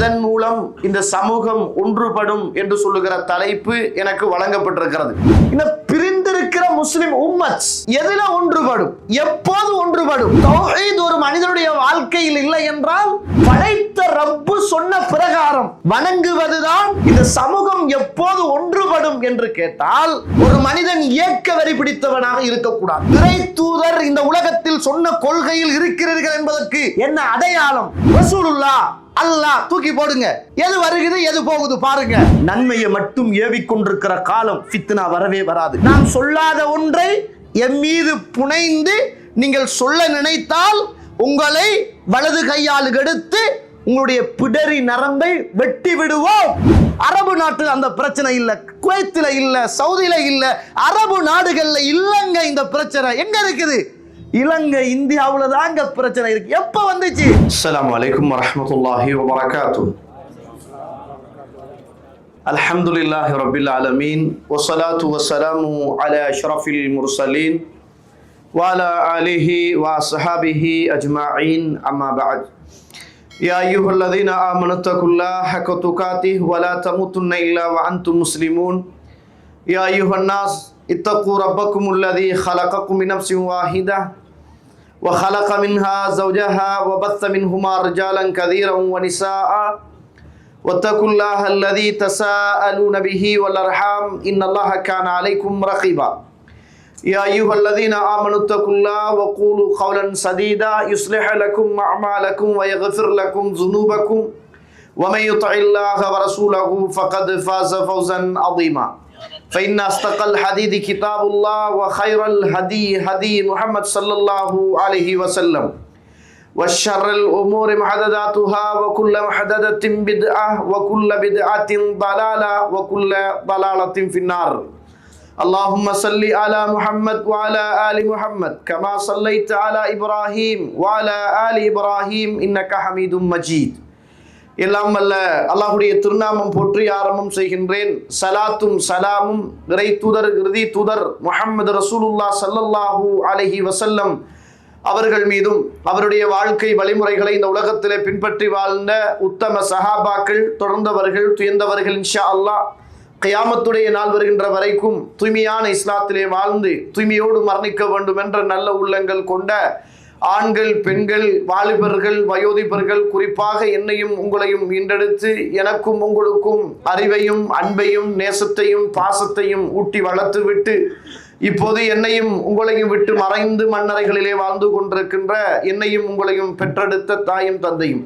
எதன் மூலம் இந்த சமூகம் ஒன்றுபடும் என்று சொல்லுகிற தலைப்பு எனக்கு வழங்கப்பட்டிருக்கிறது. இந்த பிரிந்திருக்கிற முஸ்லிம் உம்மத் எதில ஒன்றுபடும், எப்போது ஒன்றுபடும்? தௌஹீத் ஒரு மனிதனுடைய வாழ்க்கையில் இல்லை என்றால் படைத்த ரப்பு சொன்ன பிரகாரம் வணங்குவதுதான் இந்த சமூகம் எப்போது ஒன்றுபடும் என்று கேட்டால், ஒரு மனிதன் இயக்க வரி பிடித்தவனாக இருக்கக்கூடாது. இறை தூதர் இந்த உலகத்தில் சொன்ன கொள்கையில் இருக்கிறீர்கள் என்பதற்கு என்ன அடையாளம்? ரசூலுல்லாஹ், அல்லாஹ் தூக்கி போடுங்க, எது வருகிறது எது போகுது பாருங்க. நன்மையை மட்டும் ஏவிக்கொண்டிருக்கிற காலம் ஃபித்னா வரவே வராது. நாம் சொல்லாத ஒன்றை என் மீது புனைந்து நீங்கள் சொல்ல நினைத்தால் உங்களை வலது கையால் எடுத்து உங்களுடைய பிடரி நரம்பை வெட்டி விடுவோம். அரபு நாட்டில் அந்த பிரச்சனை இல்ல, குவைத்தில் இல்ல, சவுதியில இல்ல, அரபு நாடுகள்ல இல்லங்க இந்த பிரச்சனை. எங்க இருக்குது? இலங்கை, இந்தியாவுல தாங்க பிரச்சனை இருக்கு. எப்ப வந்துச்சு? அஸ்ஸலாமு அலைக்கும் வரஹ்மத்துல்லாஹி வபரகாத்துஹு. அல்ஹம்துலில்லாஹி ரப்பில் ஆலமீன் வஸ்ஸலாத்து வஸ்ஸலாமு அலா அஷ்ரஃபில் முர்ஸலீன் வ அலா ஆலிஹி வ அஸ்ஹாபிஹி அஜ்மஈன். அம்மா பஅத். யா அய்யுஹல்லதீன ஆமனு தகுல்லாஹ ஹக்க துகாத்திஹி வ லா தமூதுன்ன இல்லா வ அன்தும் முஸ்லிமூன். யா அய்யுஹன் நாஸ் இத்தகு ரப்பக்குமுல்லதீ ஹலகக்கும் மின் நஃப்ஸின் வாஹிதா வ ஹலக மின்ஹா ஸௌஜஹா வ பஸ்ஸ மின்ஹுமா ரிஜாலன் கதீரன் வ நிஸாஅ வத்தகுல்லாஹ அல்லதீ தஸாஅலூன பிஹி வல் அர்ஹாம் இன்னல்லாஹ கான அலைக்கும் ரகீபா. யா அய்யுஹல்லதீன ஆமனு தகுல்லாஹ வ கூலு கௌலன் சதீதா யுஸ்லிஹ் லக்கும் அஅமாலக்கும் வ யக்ஃபிர் லக்கும் ஸுனூபக்கும் வ மன் யுத்திஇல்லாஹ வ ரசூலஹு ஃபகத் ஃபாஸ ஃபௌஸன் அதீமா. فإن أصدق الحديث كتاب الله وخير الهدي هدي محمد صلى الله عليه وسلم وشر الأمور محدثاتها وكل محدثة بدعة وكل بدعة ضلالة وكل ضلالة في النار. اللهم صل على محمد وعلى آل محمد كما صليت على إبراهيم وعلى آل إبراهيم إنك حميد مجيد. எல்லாம் வல்ல அல்லாஹ்வுடைய திருநாமம் போற்றி ஆரம்பம் செய்கின்றேன். சலாத்தும் சலாமும் இறை தூதர், இறுதி தூதர் முஹம்மது ரசூலுல்லாஹ் ஸல்லல்லாஹு அலைஹி வஸல்லம் அவர்கள் மீதும், அவருடைய வாழ்க்கை வழிமுறைகளை இந்த உலகத்திலே பின்பற்றி வாழ்ந்த உத்தம சஹாபாக்கள், தொடர்ந்தவர்கள், துயர்ந்தவர்கள் இன்ஷா அல்லாஹ் கியாமத்துடைய நாள் வருகின்ற வரைக்கும் தூய்மையான இஸ்லாத்திலே வாழ்ந்து தூய்மையோடு மரணிக்க வேண்டும் என்ற நல்ல உள்ளங்கள் கொண்ட ஆண்கள், பெண்கள், வாலிபர்கள், வயோதிபர்கள், குறிப்பாக என்னையும் உங்களையும் ஈண்டெடுத்து எனக்கும் உங்களுக்கும் அறிவையும் அன்பையும் நேசத்தையும் பாசத்தையும் ஊட்டி வளர்த்து விட்டு இப்போது என்னையும் உங்களையும் விட்டு மறைந்து மண்ணறைகளிலே வாழ்ந்து கொண்டிருக்கின்ற என்னையும் உங்களையும் பெற்றெடுத்த தாயும் தந்தையும்,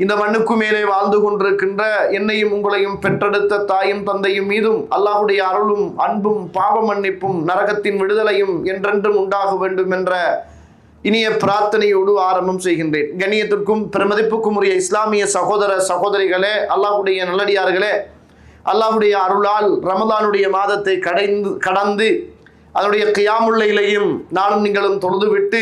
இந்த மண்ணுக்கு மேலே வாழ்ந்து கொண்டிருக்கின்ற என்னையும் உங்களையும் பெற்றெடுத்த தாயும் தந்தையும் மீதும் அல்லாஹ்வுடைய அருளும் அன்பும் பாவ மன்னிப்பும் நரகத்தின் விடுதலையும் என்றென்றும் உண்டாக வேண்டும் என்ற இனிய பிரார்த்தனையோடு ஆரம்பம் செய்கின்றேன். கண்ணியத்திற்கும் பிரமதிப்புக்கும் உரிய இஸ்லாமிய சகோதர சகோதரிகளே, அல்லாஹ்வுடைய நல்லடியார்களே, அல்லாஹ்வுடைய அருளால் ரமலானுடைய மாதத்தை கடந்து அதனுடைய கியாமுல் லைலையும் நானும் நீங்களும் தொழுதுவிட்டு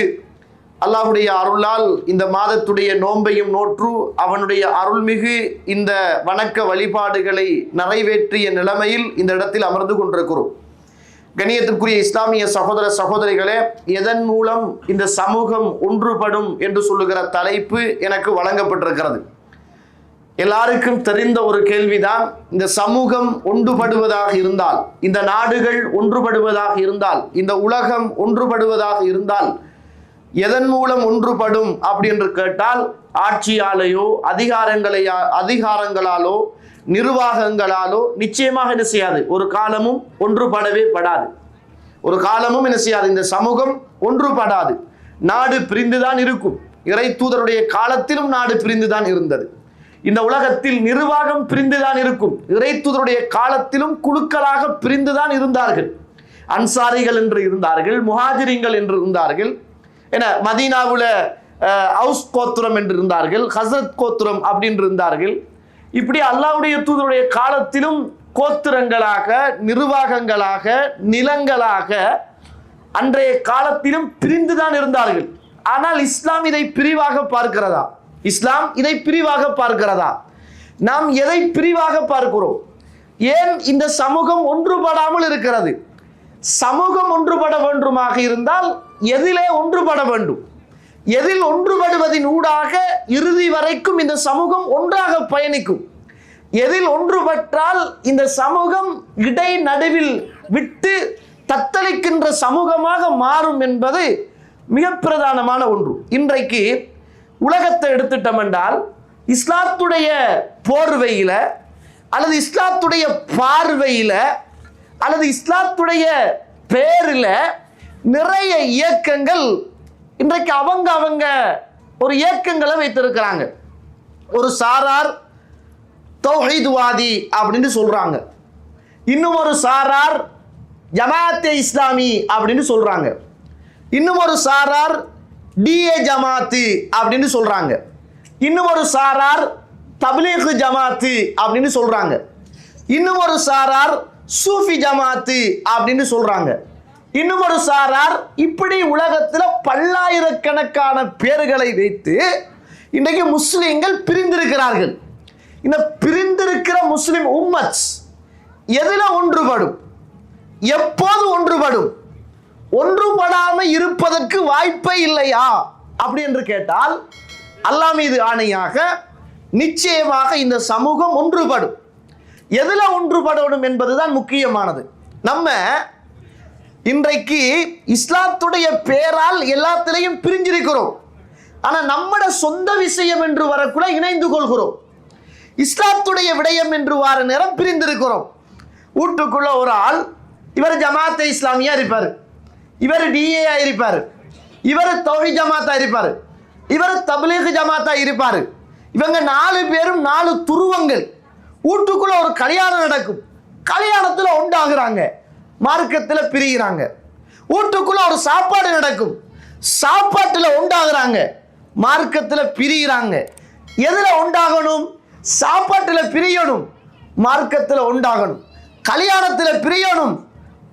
அல்லாஹ்வுடைய அருளால் இந்த மாதத்துடைய நோன்பையும் நோற்று அவனுடைய அருள்மிகு இந்த வணக்க வழிபாடுகளை நிறைவேற்றிய நிலைமையில் இந்த இடத்தில் அமர்ந்து கொண்டிருக்கிறோம். கண்ணியத்திற்குரிய இஸ்லாமிய சகோதர சகோதரிகளே, எதன் மூலம் இந்த சமூகம் ஒன்றுபடும் என்று சொல்லுகிற தலைப்பு எனக்கு வழங்கப்பட்டிருக்கிறது. எல்லாருக்கும் தெரிந்த ஒரு கேள்விதான், இந்த சமூகம் ஒன்றுபடுவதாக இருந்தால், இந்த நாடுகள் ஒன்றுபடுவதாக இருந்தால், இந்த உலகம் ஒன்றுபடுவதாக இருந்தால் எதன் மூலம் ஒன்றுபடும் அப்படி என்று கேட்டால், ஆட்சியாலேயோ அதிகாரங்களாலோ நிர்வாகங்களாலோ நிச்சயமாக என்ன செய்யாது, ஒரு காலமும் ஒன்றுபடவே படாது. ஒரு காலமும் என்ன செய்யாது, இந்த சமூகம் ஒன்றுபடாது. நாடு பிரிந்துதான் இருக்கும். இறை தூதருடைய காலத்திலும் நாடு பிரிந்துதான் இருந்தது. இந்த உலகத்தில் நிர்வாகம் பிரிந்துதான் இருக்கும். இறை தூதருடைய காலத்திலும் குழுக்களாக பிரிந்துதான் இருந்தார்கள். அன்சாரிகள் என்று இருந்தார்கள், முஹாஜிரிங்கள் என்று இருந்தார்கள், என மதீனாவுல அவுஸ் கோத்திரம் என்று இருந்தார்கள், ஹஸ்ரத் கோத்திரம் அப்படின்னு இருந்தார்கள். இப்படி அல்லாஹ்வுடைய தூதருடைய காலத்திலும் கோத்திரங்களாக, நிர்வாகங்களாக, நிலங்களாக அன்றைய காலத்திலும் பிரிந்துதான் இருந்தார்கள். ஆனால் இஸ்லாம் இதை பிரிவாக பார்க்கிறதா? இஸ்லாம் இதை பிரிவாக பார்க்கிறதா? நாம் எதை பிரிவாக பார்க்கிறோம்? ஏன் இந்த சமூகம் ஒன்றுபடாமல் இருக்கிறது? சமூகம் ஒன்றுபட வேண்டுமாக இருந்தால் எதிலே ஒன்றுபட வேண்டும்? எதில் ஒன்றுபடுவதின் ஊடாக இறுதி வரைக்கும் இந்த சமூகம் ஒன்றாக பயணிக்கும். எதில் ஒன்றுபட்டால் இந்த சமூகம் இடை நடுவில் விட்டு தத்தளிக்கின்ற சமூகமாக மாறும் என்பது மிக பிரதானமான ஒன்று. இன்றைக்கு உலகத்தை எடுத்துட்டோம் என்றால் இஸ்லாத்துடைய போர்வையில் அல்லது இஸ்லாத்துடைய பார்வையில் அல்லது இஸ்லாத்துடைய பேரில் நிறைய இயக்கங்கள் இன்றைக்கு அவங்க ஒரு இயக்கங்களை வைத்திருக்கிறாங்க. ஒரு சாரார் தௌஹீத்வாதி அப்படின்னு சொல்றாங்க, இன்னும் ஒரு சாரார் ஜமாத்தே இஸ்லாமி அப்படின்னு சொல்றாங்க, இன்னும் ஒரு சாரார் டிஏ ஜமாத்து அப்படின்னு சொல்றாங்க, இன்னும் ஒரு சாரார் தப்லீக் ஜமாத்து அப்படின்னு சொல்றாங்க, இன்னும் ஒரு சாரார் சூஃபி ஜமாத்து அப்படின்னு சொல்றாங்க, இன்னும் ஒரு சாரார் இப்படி உலகத்தில் பல்லாயிரக்கணக்கான பேர்களை வைத்து இன்றைக்கு முஸ்லிம்கள் பிரிந்திருக்கிறார்கள். இந்த பிரிந்திருக்கிற முஸ்லிம் உம்மத் எதில் ஒன்றுபடும், எப்போது ஒன்றுபடும்? ஒன்றுபடாம இருப்பதற்கு வாய்ப்பே இல்லையா அப்படி என்று கேட்டால் அல்லாஹ் மீது ஆணையாக நிச்சயமாக இந்த சமூகம் ஒன்றுபடும். எதில் ஒன்றுபடணும் என்பதுதான் முக்கியமானது. நம்ம இன்றைக்கு இஸ்லாத்துடைய பேரால் எல்லாத்திலையும் பிரிஞ்சிருக்கிறோம். ஆனால் நம்மட சொந்த விஷயம் என்று வரக்குள்ள இணைந்து கொள்கிறோம். இஸ்லாத்துடைய விடயம் என்று வார நேரம் பிரிந்திருக்கிறோம். வீட்டுக்குள்ள ஒரு ஆள் இவர் ஜமாத்தே இஸ்லாமியா இருப்பார், இவர் டிஏ இருப்பார், இவர் தௌஹீத் ஜமாத்தா இருப்பார், இவர் தப்லீக் ஜமாத்தா இருப்பார். இவங்க 4 பேரும் 4 துருவங்கள். வீட்டுக்குள்ள ஒரு கல்யாணம் நடக்கும், கல்யாணத்தில் உண்டாகிறாங்க, மார்க்கத்தில் பிரிகிறாங்க. வீட்டுக்குள்ள ஒரு சாப்பாடு நடக்கும், சாப்பாட்டில் உண்டாகிறாங்க, மார்க்கத்தில் பிரிகிறாங்க. எதில் உண்டாகணும்? சாப்பாட்டில் பிரியணும், மார்க்கத்தில் உண்டாகணும். கல்யாணத்தில் பிரியணும்,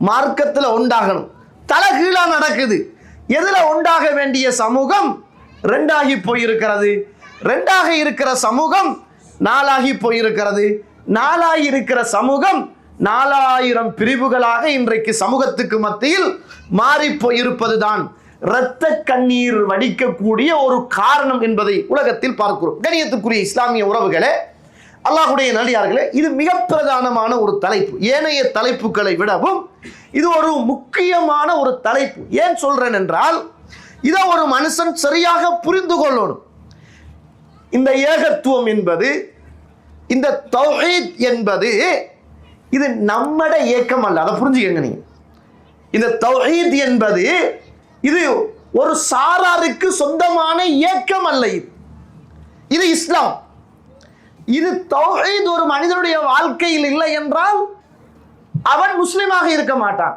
மார்க்கத்தில் உண்டாகணும். தலைகீழா நடக்குது. எதில் உண்டாக வேண்டிய சமூகம் 2ஆகி போயிருக்கிறது. 2ஆக இருக்கிற சமூகம் 4ஆகி போயிருக்கிறது. 4ஆகி இருக்கிற சமூகம் 4000 பிரிவுகளாக இன்றைக்கு சமூகத்துக்கு மத்தியில் மாறி போயிருப்பதுதான் இரத்த கண்ணீர் வடிக்கக்கூடிய ஒரு காரணம் என்பதை உலகத்தில் பார்க்கிறோம். கணியத்துக்குரிய இஸ்லாமிய உறவுகளே, அல்லாஹ்வுடைய நல்லடியார்களே, இது மிக பிரதானமான ஒரு தலைப்பு. ஏனைய தலைப்புகளை விடவும் இது ஒரு முக்கியமான ஒரு தலைப்பு. ஏன் சொல்றேன் என்றால், இதை ஒரு மனுஷன் சரியாக புரிந்து கொள்ளணும். இந்த ஏகத்துவம் என்பது, இந்த தௌஹீத் என்பது இது நம்மட இயக்கம் அல்ல. அதை புரிஞ்சுக்கங்க நீங்க. இந்த தௌஹீத் என்பது இது ஒரு சாராருக்கு சொந்தமான இயக்கம் அல்ல. இது இஸ்லாம். இது தௌஹீத் ஒரு மனிதனுடைய வாழ்க்கையில் இல்லை என்றால் அவன் முஸ்லிமாக இருக்க மாட்டான்.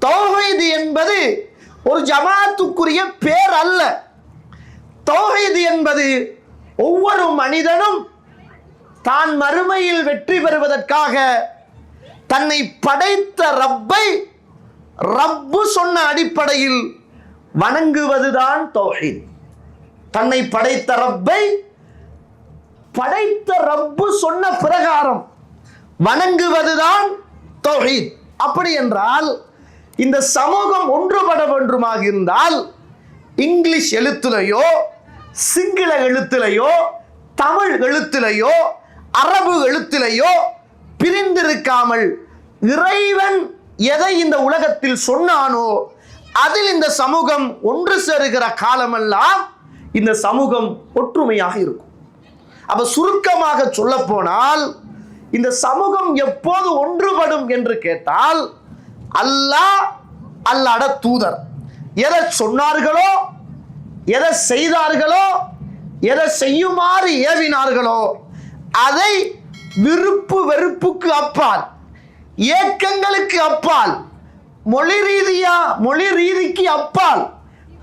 தௌஹீத் என்பது ஒரு ஜமாத்துக்குரிய பேர் அல்ல. தௌஹீத் என்பது ஒவ்வொரு மனிதனும் தான் மறுமையில் வெற்றி பெறுவதற்காக தன்னை படைத்த ரப்பை ரப்பு சொன்ன அடிப்படையில் வணங்குவதுதான் தௌஹீத். தன்னை படைத்த ரப்பை படைத்த ரப்பு சொன்ன பிரகாரம் வணங்குவதுதான் தௌஹீத். அப்படி என்றால் இந்த சமூகம் ஒன்றுபட வேண்டுமாக இருந்தால் இங்கிலீஷ் எழுத்துலையோ, சிங்கள எழுத்துலையோ, தமிழ் எழுத்துலையோ, அரபு எழுத்துலையோ பிரிந்திருக்காமல் இறைவன் எதை இந்த உலகத்தில் சொன்னானோ அதில் இந்த சமூகம் ஒன்று சேருகிற காலமெல்லாம் இந்த சமூகம் ஒற்றுமையாக இருக்கும். அப்ப சுருக்கமாக சொல்ல போனால் இந்த சமூகம் எப்போது ஒன்றுபடும் என்று கேட்டால் அல்லாஹ், அல்லாஹ்வுடைய தூதர் எதை சொன்னார்களோ, எதை செய்தார்களோ, எதை செய்யுமாறு ஏவினார்களோ அதை விருப்பு வெறுப்புக்கு அப்பால், ஏக்கங்களுக்கு அப்பால், மொழி ரீதிக்கு அப்பால்,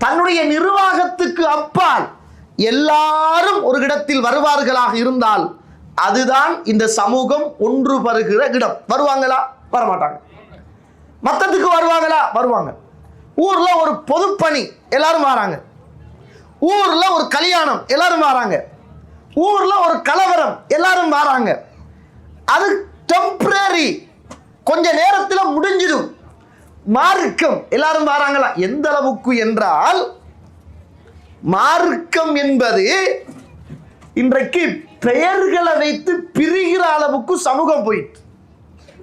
தன்னுடைய நிர்வாகத்துக்கு அப்பால் எல்லாரும் ஒரு இடத்தில் வருவார்களாக இருந்தால் அதுதான் இந்த சமூகம் ஒன்று பெறுகிற இடம். வருவாங்களா? வரமாட்டாங்க. மத்தத்துக்கு வருவாங்களா? வருவாங்க. ஊர்ல ஒரு பொதுப்பணி எல்லாரும் வராங்க, ஊர்ல ஒரு கல்யாணம் எல்லாரும் வராங்க, ஊர்ல ஒரு கலவரம் எல்லாரும் வராங்க. அது டெம்பரரி, கொஞ்ச நேரத்தில் முடிஞ்சிடும். மார்க்கம் எல்லாரும் வராங்களா? எந்த அளவுக்கு என்றால் மார்க்கம் என்பது இன்றைக்கு பெயர்களை வைத்து பிரிகிற அளவுக்கு சமூகம் போயிட்டு.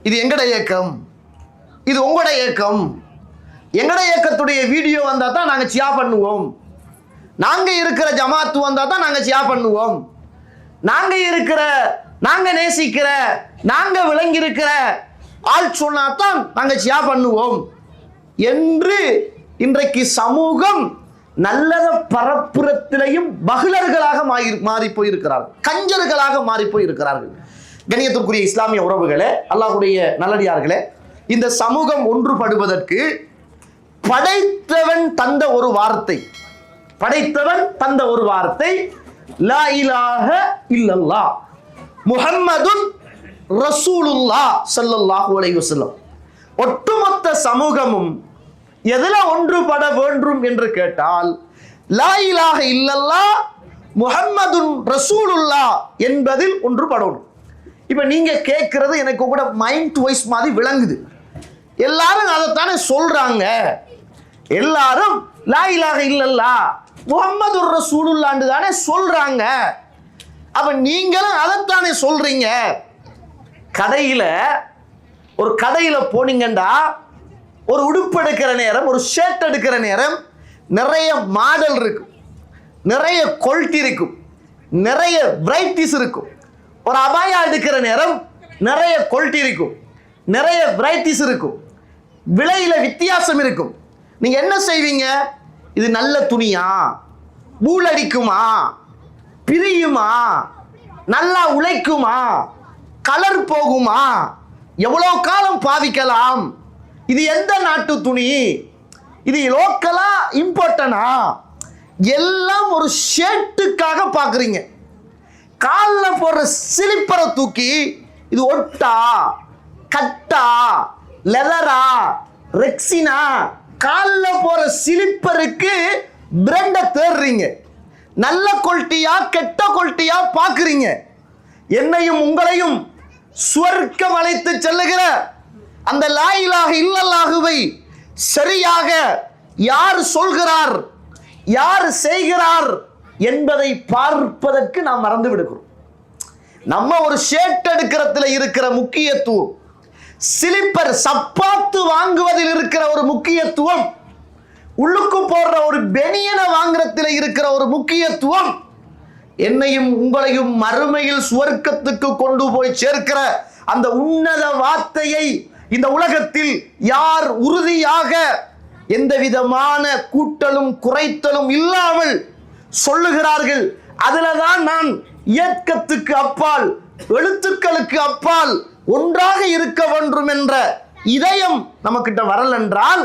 இது எங்கட இயக்கம், இது உங்களோட இயக்கம். எங்கட இயக்கத்துடைய வீடியோ வந்தா தான் நாங்க சியா பண்ணுவோம். நாங்க இருக்கிற ஜமாத்து வந்தா தான் நாங்க சியா பண்ணுவோம். நாங்க நேசிக்கிற, நாங்க விளங்கி இருக்கிற ஆள் சொன்னாதான் நாங்க சியா பண்ணுவோம் என்று இன்றைக்கு சமூகம் நல்லத பரப்புறத்திலையும் பகுலர்களாக மாறி போயிருக்கிறார்கள், கஞ்சர்களாக மாறி போயிருக்கிறார்கள். கண்ணியத்திற்குரிய இஸ்லாமிய உறவுகளே, அல்லாஹ்வுடைய நல்லடியார்களே, இந்த சமூகம் ஒன்றுபடுவதற்கு படைத்தவன் தந்த ஒரு வார்த்தை லா இலாஹ இல்லல்லாஹ் முஹம்மதுன் ரசூலுல்லாஹ் ஸல்லல்லாஹு அலைஹி வஸல்லம். ஒட்டுமொத்த சமூகமும் எதுல ஒன்றுபட வேண்டும் என்று கேட்டால் லா இலாஹ இல்லல்லாஹ் முஹம்மதுன் ரசூலுல்லாஹ் என்பதில் ஒன்றுபடணும். இப்ப நீங்க கேட்கிறது எனக்கு கூட மைண்ட் வாய்ஸ் மாதிரி விளங்குது. எல்லாரும் அதைத்தானே சொல்றாங்க. எல்லாரும் லா இலாஹ இல்லல்லாஹ் முஹம்மதுர் ரசூலுல்லாஹ்னு தானே சொல்றாங்க. அப்ப நீங்களும் அதைத்தானே சொல்றீங்க. ஒரு கடையில போனீங்கண்டா, ஒரு உடுப்பு எடுக்கிற நேரம், ஒரு ஷர்ட் எடுக்கிற நேரம் நிறைய மாடல் இருக்கும், நிறைய குவாலிட்டி இருக்கும், நிறைய வெரைட்டிஸ் இருக்கும். ஒரு அபாயா எடுக்கிற நேரம் நிறைய குவாலிட்டி இருக்கும், நிறைய வெரைட்டிஸ் இருக்கும், விலையில வித்தியாசம் இருக்கும். நீங்க என்ன செய்வீங்க? இது நல்ல துணியா, பூல் அடிக்குமா, பிரியுமா, நல்லா உழைக்குமா, கலர் போகுமா, எவ்வளவு காலம் பாவிக்கலாம், இது எந்த நாட்டு துணி, இது லோக்கலா இம்போர்ட்டனா, எல்லாம் ஒரு ஷர்ட்டுக்காக பார்க்குறீங்க. காலில் போடுற ஸ்லிப்பரை தூக்கி இது ஒட்டா, கட்டா, லெதரா, ரெக்ஸினா, காலில் போற ஸ்லிப்பருக்கு பிராண்ட தேடுறீங்க. நல்ல குவாலிட்டியா கெட்ட குவாலிட்டியா பார்க்குறீங்க. என்னையும் உங்களையும் சுவர்க்கம் அழைத்து செல்லுகிற அந்த லா இலாஹ இல்லல்லாஹுவை சரியாக யார் சொல்கிறார், யார் செய்கிறார் என்பதை பார்ப்பதற்கு நாம் மறந்து விடுகிறோம். நம்ம ஒரு ஷர்ட் எடுக்கிறதுல இருக்கிற முக்கியத்துவம், ஸ்லிப்பர் சப்பாத்து வாங்குவதில் இருக்கிற ஒரு முக்கியத்துவம், உள்ளுக்கு போடுற ஒரு பெனியனை வாங்குறதுல இருக்கிற ஒரு முக்கியத்துவம், என்னையும் உங்களையும் மறுமையில் சுவர்க்கத்துக்கு கொண்டு போய் சேர்க்கிற அந்த உன்னத வார்த்தையை இந்த உலகத்தில் யார் உறுதியாக எந்த விதமான கூட்டலும் குறைத்தலும் இல்லாமல் சொல்லுகிறார்கள், அதுலதான் நான் இயக்கத்துக்கு அப்பால், எழுத்துக்களுக்கு அப்பால் ஒன்றாக இருக்க வேண்டும் என்ற இதயம் நமக்கிட்ட வரல் என்றால்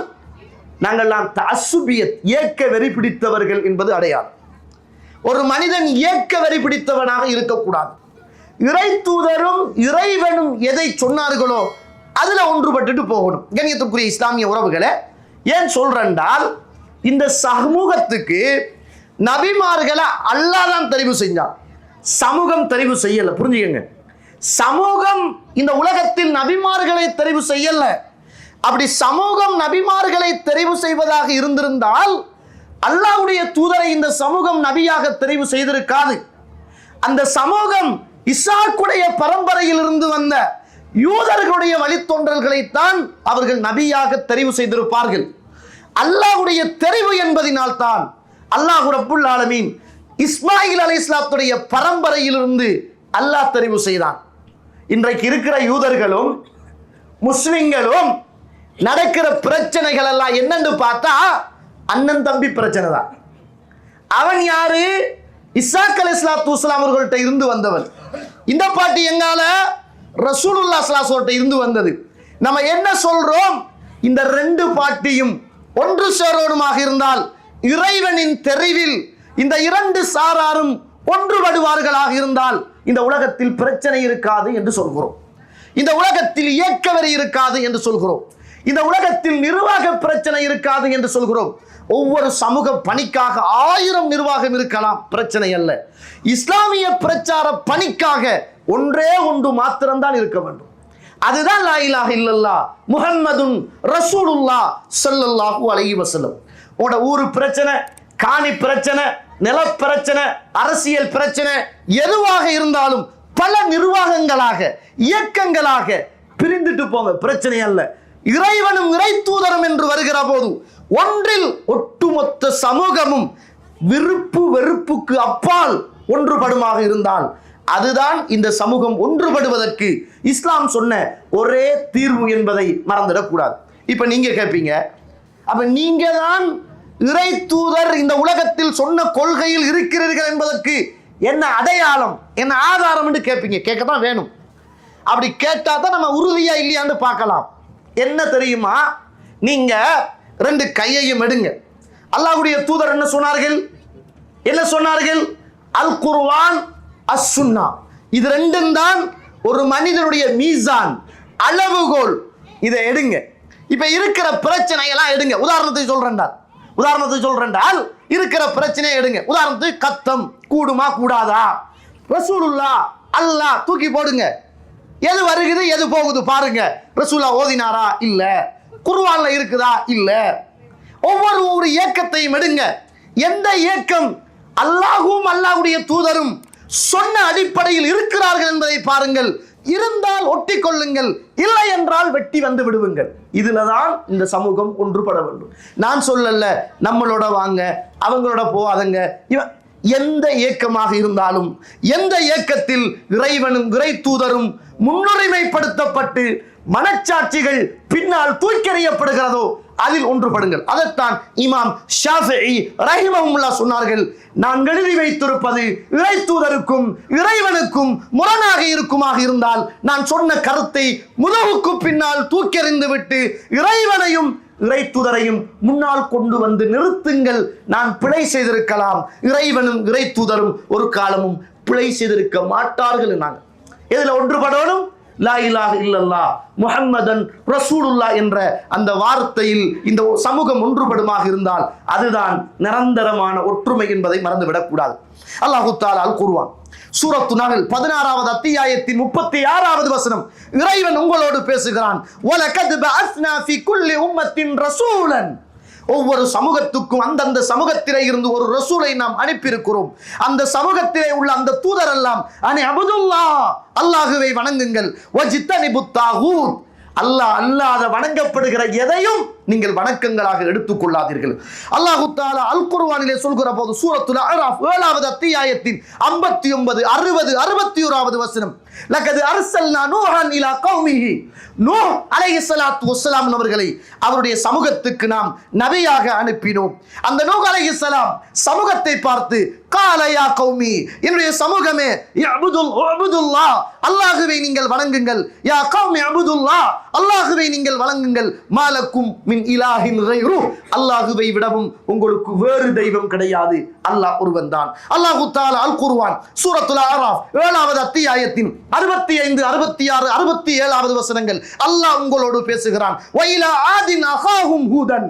நாங்கள்லாம் தஅஸ்ஸுபியத், ஏக்க வெறி பிடித்தவர்கள் என்பது அடையாளம். ஒரு மனிதன் ஏக்க வெறி பிடித்தவனாக இருக்கக்கூடாது. இறை தூதரும் இறைவனும் எதை சொன்னார்களோ அதுல ஒன்றுபட்டு போகணும். கண்ணியத்துக்குரிய இஸ்லாமிய உறவுகளை ஏன் சொல்றேன்டால், இந்த சமூகத்துக்கு நபிமார்களை அல்லாஹ் தான் தெரிவு செஞ்சான், சமூகம் தெரிவு செய்யல. புரிஞ்சுக்கங்க, சமூகம் இந்த உலகத்தில் நபிமார்களை தெரிவு செய்யல. அப்படி சமூகம் நபிமார்களை தெரிவு செய்வதாக இருந்திருந்தால் அல்லாஹ்வுடைய தூதரை இந்த சமூகம் நபியாக தெரிவு செய்திருக்காது. அந்த சமூகம் இசாக்குடைய பரம்பரையில் இருந்து வந்த யூதர்களுடைய வழித்தோன்றல்களைத்தான் அவர்கள் நபியாக தெரிவு செய்திருப்பார்கள். அல்லாஹ்வுடைய தெரிவு என்பதினால் தான் அல்லாஹ் ரப்புல் ஆலமீன் இஸ்மாயில் அலைஹிஸ்ஸலாத்துடைய பரம்பரையிலிருந்து அல்லாஹ் தெரிவு செய்தான். இன்றைக்கு இருக்கிற யூதர்களும் முஸ்லிம்களும் நடக்கிற பிரச்சனைகள் எல்லாம் என்னன்னு பார்த்தா அண்ணன் தம்பி பிரச்சனை தான். அவன் யாரு? இஸ்ஹாக் அலைஹிஸ்ஸலாத்து வஸ்ஸலாம் அவர்கள்ட்ட இருந்து வந்தவன். இந்த பாட்டி எங்கால? ரசூலுல்லாஹ் ஸல்லல்லாஹு அலைஹி வஸல்லம் இருந்து வந்தது. நம்ம என்ன சொல்றோம்? இந்த ரெண்டு பாட்டியும் ஒன்று சேரணுமாக இருந்தால் இறைவனின் தெரிவில் இந்த இரண்டு சாராரும் ஒன்றுபடுவார்களாக இருந்தால் இந்த உலகத்தில் பிரச்சனை இருக்காது என்று சொல்கிறோம். இந்த உலகத்தில் இயக்கவரி இருக்காது என்று சொல்கிறோம். இந்த உலகத்தில் நிர்வாக பிரச்சனை இருக்காது என்று சொல்கிறோம். ஒவ்வொரு சமூக பணிக்காக 1000 நிர்வாகம் இருக்கலாம், பிரச்சனை அல்ல. இஸ்லாமிய பிரச்சார பணிக்காக ஒன்றே ஒன்று மாத்திரம்தான் இருக்க வேண்டும். அதுதான் லா இலாஹ இல்லல்லாஹ் முஹம்மதுன் ரசூலுல்லாஹ் ஸல்லல்லாஹு அலைஹி வஸல்லம். உங்களோட ஊரு பிரச்சனை, காணி பிரச்சனை, நில பிரச்சனை, அரசியல் பிரச்சனை எதுவாக இருந்தாலும் பல நிர்வாகங்களாக, இயக்கங்களாக பிரிந்துட்டு போங்க, பிரச்சனை அல்ல. இறைவனும் இறை தூதரும் என்று வருகிற போது ஒன்றில் ஒட்டுமொத்த சமூகமும் விருப்பு வெறுப்புக்கு அப்பால் ஒன்றுபடுமாக இருந்தால் அதுதான் இந்த சமூகம் ஒன்றுபடுவதற்கு இஸ்லாம் சொன்ன ஒரே தீர்வு என்பதை மறந்துடக்கூடாது. இப்ப நீங்க கேட்பீங்க, அப்ப நீங்க தான் இறை தூதர் இந்த உலகத்தில் சொன்ன கொள்கையில் இருக்கிறீர்கள் என்பதற்கு என்ன அடையாளம், என்ன ஆதாரம் என்று கேட்பீங்க. கேட்கத்தான் வேணும். அப்படி கேட்டா தான் நம்ம உறுதியா இல்லையான்னு பார்க்கலாம். என்ன தெரியுமா, நீங்க ரெண்டு கையையும் எடுங்க. அல்லாஹ்வுடைய தூதர் என்ன சொன்னார்கள்? என்ன சொன்னார்கள்? அல் குர்ஆன், அஸ் சுன்னா. இது ரெண்டும் தான் ஒரு மனிதனுடைய மீசான், அளவுகோல். இதை எடுங்க. இப்ப இருக்கிற பிரச்சனையெல்லாம் எடுங்க. உதாரணத்துக்கு சொல்றேன்டால் இருக்கிற பிரச்சனையை எடுங்க. உதாரணத்துக்கு கத்தம் கூடுமா கூடாதா, ரசூலுல்லாஹ் அல்லாஹ் தூக்கி போடுங்க. எது வருகுது எது போகுது பாருங்க. ரசூலுல்லாஹ் ஓதினாரா இல்ல, குர்ஆன்ல இருக்குதா இல்ல. ஒவ்வொரு இயக்கத்தையும் எடுங்க. எந்த இயக்கம் அல்லாஹ்வும் அல்லாஹ்வுடைய தூதரும் சொன்ன அடிப்படையில் இருக்கிறார்கள் என்பதை பாருங்கள். இருந்தால் ஒட்டி கொள்ளுங்கள், இல்லை என்றால் வெட்டி வந்து விடுவுங்கள். இதுலதான் இந்த சமூகம் ஒன்றுபட வேண்டும். நான் சொல்லல நம்மளோட வாங்க அவங்களோட போவாதங்க. எந்த இயக்கமாக இருந்தாலும், எந்த இயக்கத்தில் இறைவனும் இறை தூதரும் முன்னுரிமைப்படுத்தப்பட்டு மனச்சாட்சிகள் பின்னால் தூக்கெறியப்படுகிறதோ அதில் ஒன்றுபடுங்கள். அதைத்தான் இமாம் ஷாஃபிஈ ரஹிமஹுல்லாஹ் சொன்னார்கள், நான் எழுதி வைத்திருப்பது இறை தூதருக்கும் இறைவனுக்கும் முரணாக இருக்குமாக இருந்தால் நான் சொன்ன கருத்தை முதுகுக்கு பின்னால் தூக்கெறிந்து விட்டு இறைவனையும் இறை தூதரையும் முன்னால் கொண்டு வந்து நிறுத்துங்கள். நான் பிழை செய்திருக்கலாம், இறைவனும் இறை தூதரும் ஒரு காலமும் பிழை செய்திருக்க மாட்டார்கள். நாங்கள் எதுல ஒன்றுபடணும்? லா இலாஹ இல்லல்லாஹ் முஹம்மதன் ரசூலுல்லாஹ் என்ற அந்த வார்த்தையில் இந்த சமூகம் ஒன்றுபடுமாக இருந்தால் அதுதான் நிரந்தரமான ஒற்றுமை என்பதை மறந்துவிடக் கூடாது. அல்லாஹு தஆலா அல் குர்ஆன் சூரத்து நஹல் 16வது அத்தியாயத்தின் 36வது வசனம் இறைவன் உங்களோடு பேசுகிறான். வலகத் பஅஸ்னா ஃபீ குல்லி உம்மத்தின் ரசூலன். ஒவ்வொரு சமூகத்துக்கும் அந்தந்த சமூகத்திலே இருந்து ஒரு ரசூலை நாம் அனுப்பியிருக்கிறோம். அந்த சமூகத்திலே உள்ள அந்த தூதர் எல்லாம் அனி அபுதுல்லாஹ், அல்லாஹுவை வணங்குங்கள், வஜித்தனிபுத் தாகூத், அல்லாஹ் அல்லாத வணங்கப்படுகிற எதையும் நீங்கள் வணக்கங்களாக எடுத்துக்கொள்ளாதீர்கள். அல்லாஹு தஆலா அல் குர்ஆனிலே சொல்கிற போது சூரத்துல் அஅராஃப் 7வது அத்தியாயத்தின் 59, 60, 61வது வசனம் லகத் அர்சல்னா நூஹன் இலா கௌமிஹி, நூஹ் அலைஹிஸ்ஸலாத்து வஸ்ஸலாம் அவர்களை அவருடைய சமூகத்துக்கு நாம் நபியாக அனுப்பினோம். அந்த நூஹ் அலைஹிஸ்ஸலாம் சமூகத்தை பார்த்து கால யா கௌமி, என்னுடைய சமூகமே, இஅ்புதுல்லாஹ், அல்லாஹ்வை நீங்கள் வணங்குங்கள். யா கௌமி இஅ்புதுல்லாஹ், அல்லாஹ்வை நீங்கள் வணங்குங்கள். மாலக்கும் மின் இலாஹின் கைரு, அல்லாஹ்வை விடவும் உங்களுக்கு வேறு தெய்வம் கிடையாது, அல்லாஹ் ஒருவன் தான். அல்லாஹு தஆலா அல் குர்ஆன் சூரத்துல் அஅராஃப் 7வது அத்தியாயத்தின் 65, 66, 67வது வசனங்கள் அல்லாஹ் உங்களோடு பேசுகிறான். வைலா ஆதின் அகாஹும் ஹூதன்,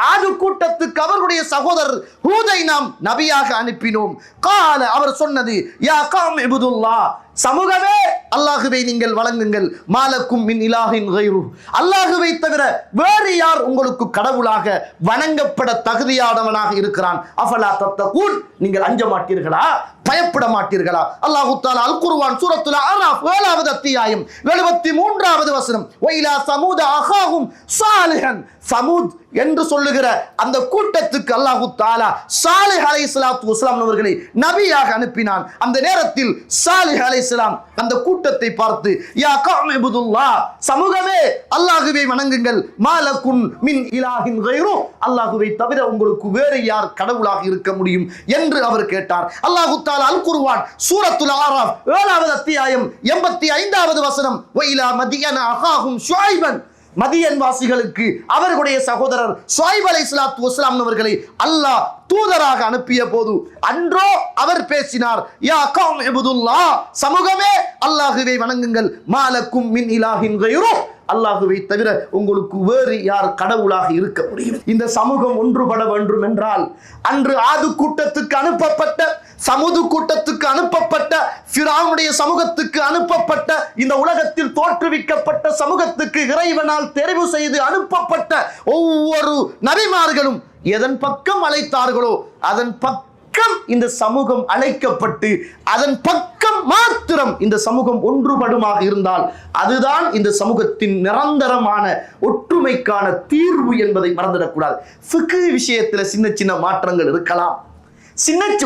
ஆது கூட்டத்துக்கு அவர்களுடைய சகோதரர் ஹூதை நாம் நபியாக அனுப்பினோம். கால, அவர் சொன்னது, யா கௌம் இபுதுல்லாஹ், சமூகமே அல்லாஹுவை நீங்கள் வணங்குங்கள். மாலக்கும் மின் இலாஹின் கைரு, அல்லாஹுவை தவிர வேறு யார் உங்களுக்கு கடவுளாக வணங்கப்பட தகுதியானவனாக இருக்கிறான். அஃபலா தத்தகூன், நீங்கள் அஞ்ச மாட்டீர்களா, பயப்பட மாட்டீர்களா? அல்லாஹு தஆலா அல் குர்ஆன் சூரத்துல் அஅராஃப் 7வது அத்தியாயம் 73வது வசனம் வைலா சமூத அகாஹும் சாலிஹன், சமூத் என்று சொல்லுகிற அந்த கூட்டத்துக்கு அல்லாஹு தஆலா சாலிஹ் அலைஹிஸ்ஸலாத்து வஸ்ஸலாம் அவர்களை நபியாக அனுப்பினான். அந்த நேரத்தில் சாலிஹ் அலைஹிஸ்ஸலாம் அந்த கூட்டத்தை பார்த்து, யா கௌம் இபுதுல்லாஹ், சமூகமே அல்லாஹ்வை வணங்குங்கள். மாலக்கும் மின் இலாஹின் கைரு, அல்லாஹ்வை தவிர உங்களுக்கு வேறு யார் கடவுளாக இருக்க முடியும் என்று அவர் கேட்டார். அல்லாஹு தஆலா அல் குர்ஆன் சூரத்துல் அஅராஃப் 7வது அத்தியாயம் 85வது வசனம் வைலா மதியன அகாஹும் ஷுஐபன், மதியன் வாசிகளுக்கு அவர்களுடைய சகோதரர் ஷுஐப் அலைஹிஸ்ஸலாத்து வஸ்ஸலாம் அவர்களை அல்லாஹ் தூதராக அனுப்பிய போது அன்றோ அவர் பேசினார், யா கௌம் இபுதுல்லாஹ், சமூகமே அல்லாஹ்வை வணங்குங்கள். மாலக்கும் மின் இலாஹின் கைரு, அல்லாஹுவை தவிர உங்களுக்கு வேறு யார் கடவுளாக இருக்க முடியும்? இந்த சமூகம் ஒன்றுபட வேண்டும் என்றால் அன்று ஆது கூட்டத்துக்கு அனுப்பப்பட்ட, சமுது கூட்டத்துக்கு அனுப்பப்பட்ட, ஃபிரௌனுடைய சமூகத்துக்கு அனுப்பப்பட்ட, இந்த உலகத்தில் தோற்றுவிக்கப்பட்ட சமூகத்துக்கு இறைவனால் தெரிவு செய்து அனுப்பப்பட்ட ஒவ்வொரு நபிமார்களும் எதன் பக்கம் அழைத்தார்களோ அதன் பக்கம் இந்த சமூகம் அழைக்கப்பட்டு அதன் பக்கம் மாத்திரம் இந்த சமூகம் ஒன்றுபடுமாக இருந்தால் அதுதான் இந்த சமூகத்தின் நிரந்தரமான ஒற்றுமைக்கான தீர்வு என்பதை மறந்துடக்கூடாது. ஃபிக்ஹ் விஷயத்தில் சின்ன சின்ன மாற்றங்கள் இருக்கலாம்.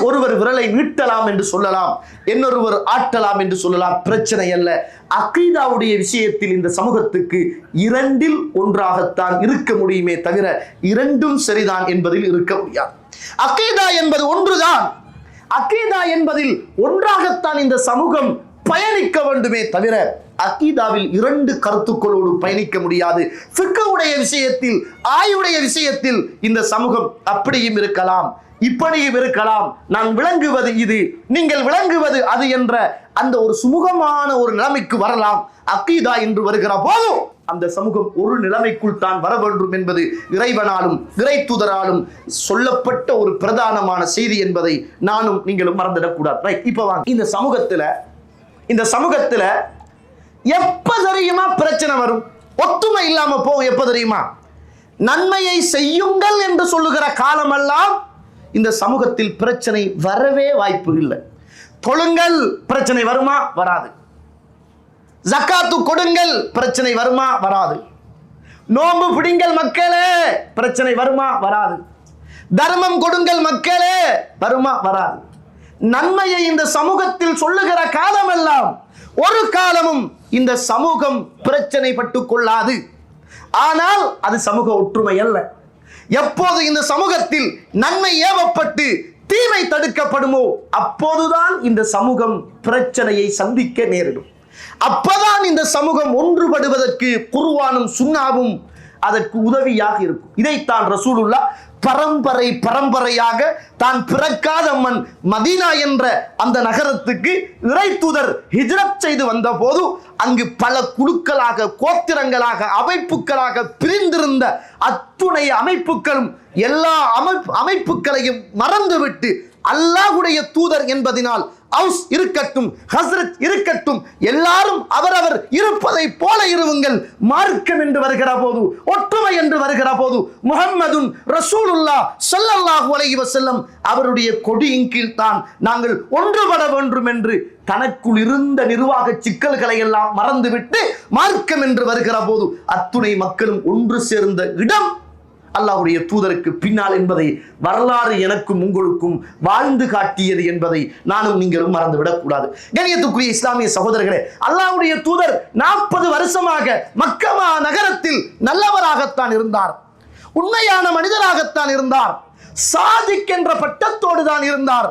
ஒருவர் விரலை நீட்டலாம் என்று சொல்லலாம், இன்னொருவர் ஆட்டலாம் என்று சொல்லலாம், பிரச்சனை அல்ல. அகீதாவுடைய விஷயத்தில் இந்த சமூகத்துக்கு இரண்டில் ஒன்றாகத்தான் இருக்க முடியுமே தவிர இரண்டும் சரிதான் என்பதில் இருக்க முடியாது. அகீதா என்பது ஒன்றுதான். அகீதா என்பதில் ஒன்றாகத்தான் இந்த சமூகம் பயணிக்க வேண்டுமே தவிர அகீதாவில் இரண்டு கருத்துக்களோடு பயணிக்க முடியாது. ஃபிக்ஹுடைய விஷயத்தில், ஆயுடைய விஷயத்தில் இந்த சமூகம் அப்படியும் இருக்கலாம், இப்படியும் இருக்கலாம். நான் விளங்குவது இது, நீங்கள் விளங்குவது அது என்ற அந்த ஒரு சுமூகமான ஒரு நிலைமைக்கு வரலாம். அகீதா என்று வருகிற போதும் அந்த சமூகம் ஒரு நிலைமைக்குள் தான் வர வேண்டும் என்பது இறைவனாலும் இறை தூதராலும் சொல்லப்பட்ட ஒரு பிரதானமான செய்தி என்பதை நானும் நீங்களும் மறந்துடக்கூடாது. ரைட், இப்போ வாங்க, இந்த சமூகத்துல எப்ப தெரியுமா பிரச்சனை வரும், ஒத்துமை இல்லாம போகும்? எப்ப தெரியுமா? நன்மையை செய்யுங்கள் என்று சொல்லுகிற காலமெல்லாம் இந்த சமூகத்தில் பிரச்சனை வரவே வாய்ப்பு இல்லை. தொழுங்கள், பிரச்சனை வருமா? வராது. ஜக்காத்து கொடுங்கள், பிரச்சனை வருமா? வராது. நோன்பு பிடிங்கள் மக்களே, பிரச்சனை வருமா? வராது. தர்மம் கொடுங்கள் மக்களே, வருமா? வராது. நன்மையை இந்த சமூகத்தில் சொல்லுகிற காலமெல்லாம் ஒரு காலமும் இந்த சமூகம் பிரச்சனை பட்டுக் கொள்ளாது. ஆனால் அது சமூக ஒற்றுமை அல்ல. எப்போது இந்த சமூகத்தில் நன்மை ஏவப்பட்டு தீமை தடுக்கப்படுமோ அப்போதுதான் இந்த சமூகம் பிரச்சனையை சந்திக்க நேரிடும். அப்பதான் இந்த சமூகம் ஒன்றுபடுவதற்கு குர்ஆனும் சுன்னாவும் அதற்கு உதவியாக இருக்கும். இதைத்தான் ரசூலுல்லாஹ் பரம்பரையாக தான் பிறக்காத மண் மதீனா என்ற அந்த நகரத்துக்கு இறை தூதர் ஹிஜ்ரத் செய்து வந்த போது அங்கு பல குழுக்களாக, கோத்திரங்களாக, அமைப்புகளாக பிரிந்திருந்த அத்துணை அமைப்புகளும் எல்லா அமைப்புகளையும் மறந்துவிட்டு அல்லாஹ்வுடைய தூதர் என்பதனால் அவுஸ் இருக்கட்டும், ஹஸ்ரத் இருக்கட்டும், எல்லாரும் அவரவர் இருப்பதை போல இருவுங்கள். மார்க்கம் என்று வருகிற போது, ஒற்றுமை என்று வருகிற போது முஹம்மதுன் ரசூலுல்லாஹ் ஸல்லல்லாஹு அலைஹி வஸல்லம் அவருடைய கொடியின் கீழ் தான் நாங்கள் ஒன்றுபட வேண்டும் என்று தனக்குள் இருந்த நிர்வாக சிக்கல்களை எல்லாம் மறந்துவிட்டு மார்க்கம் என்று வருகிற போது அத்துணை மக்களும் ஒன்று சேர்ந்த இடம் அல்லாஹ்வுடைய தூதருக்கு பின்னால் என்பதை வரலாறு எனக்கும் உங்களுக்கும் வாழ்ந்து காட்டியது என்பதை நானும் நீங்களும் மறந்துவிடக் கூடாது. கண்ணியத்துக்குரிய இஸ்லாமிய சகோதரர்களே, அல்லாஹ்வுடைய தூதர் 40 வருஷமாக மக்கா நகரத்தில் நல்லவராகத்தான் இருந்தார், உண்மையான மனிதராகத்தான் இருந்தார், சாதிக் என்ற பட்டத்தோடு தான் இருந்தார்,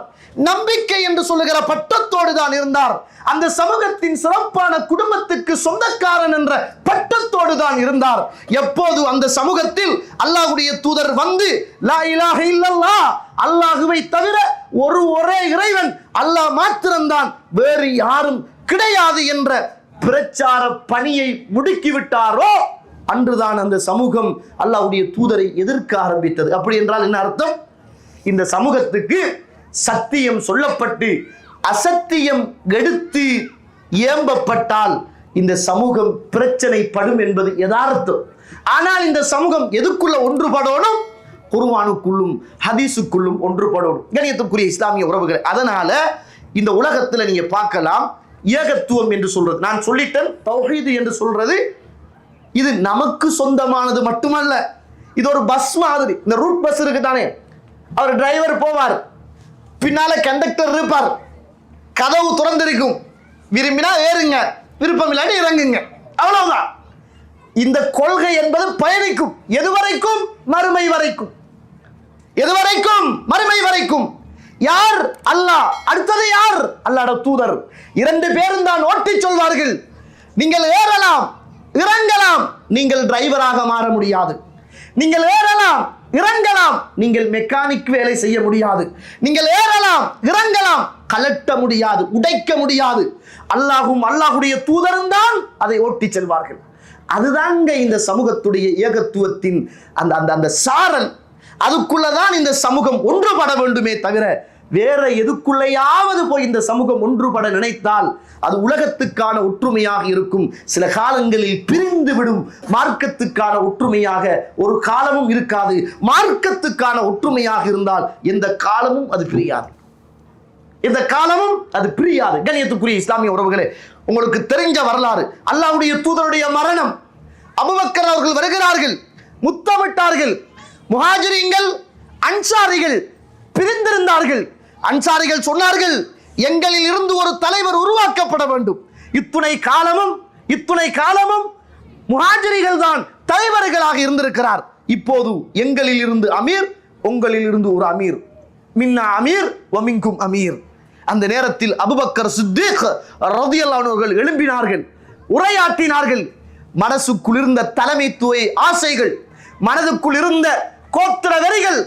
நம்பிக்கை என்று சொல்லுகிற பட்டத்தோடு தான் இருந்தார், அந்த சமூகத்தின் சிறப்பான குடும்பத்துக்கு சொந்தக்காரன் என்ற பட்டத்தோடு தான் இருந்தார். எப்போது அந்த சமூகத்தில் அல்லாஹ்வுடைய தூதர் வந்து லா இலாஹ இல்லல்லாஹ், அல்லாஹ்வை தவிர ஒரே இறைவன் அல்லாஹ் மாத்திரம்தான், வேறு யாரும் கிடையாது என்ற பிரச்சார பணியை முடுக்கிவிட்டாரோ அன்றுதான் அந்த சமூகம் அல்லாஹ்வுடைய தூதரை எதிர்க்க ஆரம்பித்தது. அப்படி என்றால் என்ன அர்த்தம்? இந்த சமூகத்துக்கு சத்தியம் சொல்லப்பட்டு அசத்தியம் எடுத்து ஏம்பப்பட்டால் இந்த சமூகம் பிரச்சனைப்படும் என்பது யதார்த்தம். ஆனால் இந்த சமூகம் எதுக்குள்ள ஒன்றுபடணும்? குர்ஆனுக்குள்ளும் ஹதீஸுக்குள்ளும் ஒன்றுபடணும். கண்ணியத்துக்குரிய இஸ்லாமிய உறவுகள், அதனால இந்த உலகத்துல நீங்க பார்க்கலாம், ஏகத்துவம் என்று சொல்றது, நான் சொல்லிட்டேன், தௌஹீது என்று சொல்றது இது நமக்கு சொந்தமானது மட்டுமல்ல. இது ஒரு பஸ் மாதிரி. இந்த ரூட் பஸ் இருக்கு தானே, அவர் டிரைவர் போவார், பின்னால கண்டக்டர் இருப்பார், கதவு திறந்திருக்கும், விரும்பினா ஏறுங்க, விருப்பம் இல்லாட்டி இறங்குங்க, அவ்வளவுதான். இந்த கொள்கை என்பது பயணிக்கும் எதுவரைக்கும்? மறுமை வரைக்கும். எதுவரைக்கும்? மறுமை வரைக்கும். யார்? அல்லாஹ். அடுத்தது யார்? அல்லாஹ்வுடைய தூதர். 2 பேரும் தான் ஓட்டி சொல்வார்கள். நீங்கள் ஏறலாம், இறங்கலாம், நீங்கள் டிரைவராக மாற முடியாது. நீங்கள் ஏறலாம், இறங்கலாம், நீங்கள் மெக்கானிக் வேலை செய்ய முடியாது. நீங்கள் ஏறலாம், இறங்கலாம், கலட்ட முடியாது, உடைக்க முடியாது. அல்லாஹும் அல்லாஹ்வுடைய தூதரும் தான் அதை ஓட்டி செல்வார்கள். அதுதாங்க இந்த சமூகத்துடைய ஏகத்துவத்தின் அந்த அந்த அந்த சாரல். அதுக்குள்ளதான் இந்த சமூகம் ஒன்றுபட வேண்டுமே தவிர வேற எதுக்குள்ளையாவது போய் இந்த சமூகம் ஒன்றுபட நினைத்தால் அது உலகத்துக்கான ஒற்றுமையாக இருக்கும். சில காலங்களில் பிரிந்து விடும். மார்க்கத்துக்கான ஒற்றுமையாக ஒரு காலமும் இருக்காது. மார்க்கத்துக்கான ஒற்றுமையாக இருந்தால் எந்த காலமும் அது பிரியாது. இந்த காலமும் அது பிரியாது. கண்ணியத்துக்குரிய இஸ்லாமிய உறவுகளே, உங்களுக்கு தெரிஞ்ச வரலாறு, அல்லாஹ்வுடைய தூதருடைய மரணம். அபூபக்கர் அவர்கள் வருகிறார்கள், முத்தமிட்டார்கள். முஹாஜிரீன்கள் அன்சாரிகள் பிரிந்திருந்தார்கள். அன்சாரிகள் சொன்னார்கள், எங்களில் இருந்து ஒரு தலைவர் உருவாக்கப்பட வேண்டும். இத்துணை காலமும் முஹாஜிரிகள் தான் தலைவர்களாக இருந்திருக்கிறார். இப்போது எங்களில் இருந்து அமீர், உங்களில் இருந்து ஒரு அமீர். மின்னா அமீர் வ மின்கும் அமீர். அந்த நேரத்தில் அபூபக்கர் சித்தீக் ரலியல்லாஹு அன்ஹு அவர்கள் எழும்பினார்கள், உரையாற்றினார்கள். மனசுக்குள் இருந்த தலைமைத்துவ ஆசைகள், மனதுக்குள் இருந்த கோத்திர வெறிகள்,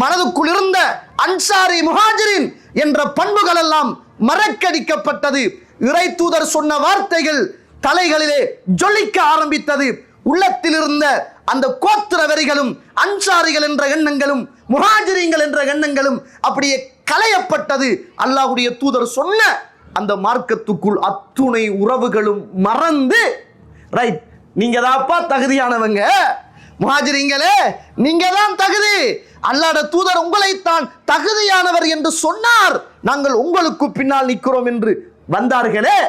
மனதுக்குள் இருந்த அன்சாரி முஹாஜிரின் என்ற பண்புகள் எல்லாம் மறக்கடிக்கப்பட்டது. இறை தூதர் சொன்ன வார்த்தைகள் தலைகளிலே ஜொலிக்க ஆரம்பித்தது. உள்ளத்தில் இருந்த அந்த கோத்திர வெறிகளும் அன்சாரிகள் என்ற எண்ணங்களும் முஹாஜிரீன்கள் என்ற எண்ணங்களும் அப்படியே களையப்பட்டது. அல்லாஹ்வுடைய தூதர் சொன்ன அந்த மார்க்கத்துக்குள் அத்துணை உறவுகளும் மறந்து, ரைட், நீங்க தான்ப்பா தகுதியானவங்க, முஹாஜிரீன்களே நீங்க தான் தகுதி, அல்லாஹ்வுடைய தூதர் உங்களைத்தான் தகுதியானவர் என்று சொன்னார், நாங்கள் உங்களுக்கு பின்னால் நிற்கிறோம் என்று வந்தார்களே,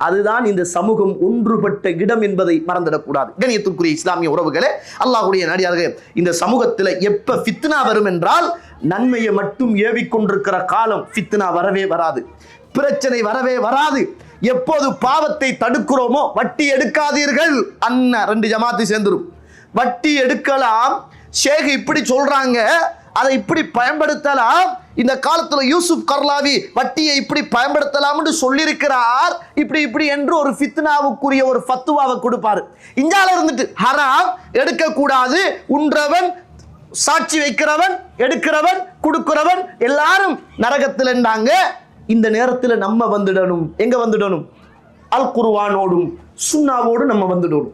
அதுதான் இந்த சமூகம் ஒன்றுபட்ட இடம் என்பதை மறந்துடக்கூடாது. கண்ணியத்துக்குரிய இஸ்லாமிய உறவுகளே, அல்லாஹ்வுடைய நடிகார்களே, இந்த சமூகத்தில் எப்ப ஃபித்னா வரும் என்றால் நன்மையை மட்டும் ஏவிக்கொண்டிருக்கிற காலம் ஃபித்னா வரவே வராது, பிரச்சனை வரவே வராது. எப்போது பாவத்தை தடுக்கிறோமோ, வட்டி எடுக்காதீர்கள் அண்ணன் 2 ஜமாத்து சேர்ந்துரும். வட்டி எடுக்கலாம், ஷேக் இப்படி சொல்றாங்க, அதை இப்படி பயன்படுத்தலாம். இந்த காலத்துல யூசுப் கர்லாவி வட்டியை இப்படி பயன்படுத்தலாம் என்று சொல்லியிருக்கிறார், இப்படி என்று ஒரு ஃபித்னாவுக்குரிய ஒரு ஃபத்வாவை கொடுப்பாரு. இஞ்சால இருந்துட்டு ஹராம், எடுக்கக்கூடாது, உன்றவன், சாட்சி வைக்கிறவன், எடுக்கிறவன், கொடுக்கிறவன் எல்லாரும் நரகத்தில் என்றாங்க. இந்த நேரத்தில் நம்ம வந்துடணும். எங்க வந்துடணும்? அல் குர்ஆனோடும் சுன்னாவோடு நம்ம வந்துடணும்.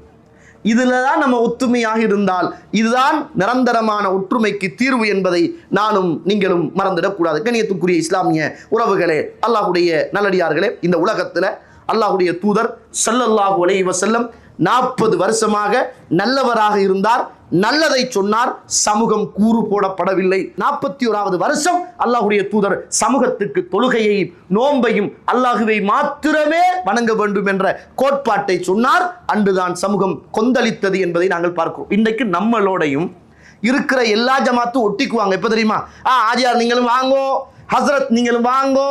இதுல தான் நம்ம ஒற்றுமையாக இருந்தால் இதுதான் நிரந்தரமான ஒற்றுமைக்கு தீர்வு என்பதை நானும் நீங்களும் மறந்துடக்கூடாது. கண்ணியத்துக்குரிய இஸ்லாமிய உறவுகளே, அல்லாஹ்வுடைய நல்லடியார்களே, இந்த உலகத்துல அல்லாஹ்வுடைய தூதர் ஸல்லல்லாஹு அலைஹி வஸல்லம் 40 வருஷமாக நல்லவராக இருந்தார், நல்லதை சொன்னார், சமூகம் கூறு போடப்படவில்லை. 41வது வருஷம் அல்லாஹ்வுடைய தூதர் சமூகத்துக்கு தொழுகையையும் நோன்பையும் அல்லாஹுவை மாத்திரமே வணங்க வேண்டும் என்ற கோட்பாட்டை சொன்னார். அன்றுதான் சமூகம் கொந்தளித்தது என்பதை நாங்கள் பார்க்கிறோம். இன்றைக்கு நம்மளோடையும் இருக்கிற எல்லா ஜமாத்தும் ஒட்டிக்குவாங்க. எப்ப தெரியுமா? ஆஜியார் நீங்களும் வாங்கோ, ஹசரத் நீங்களும் வாங்கோ,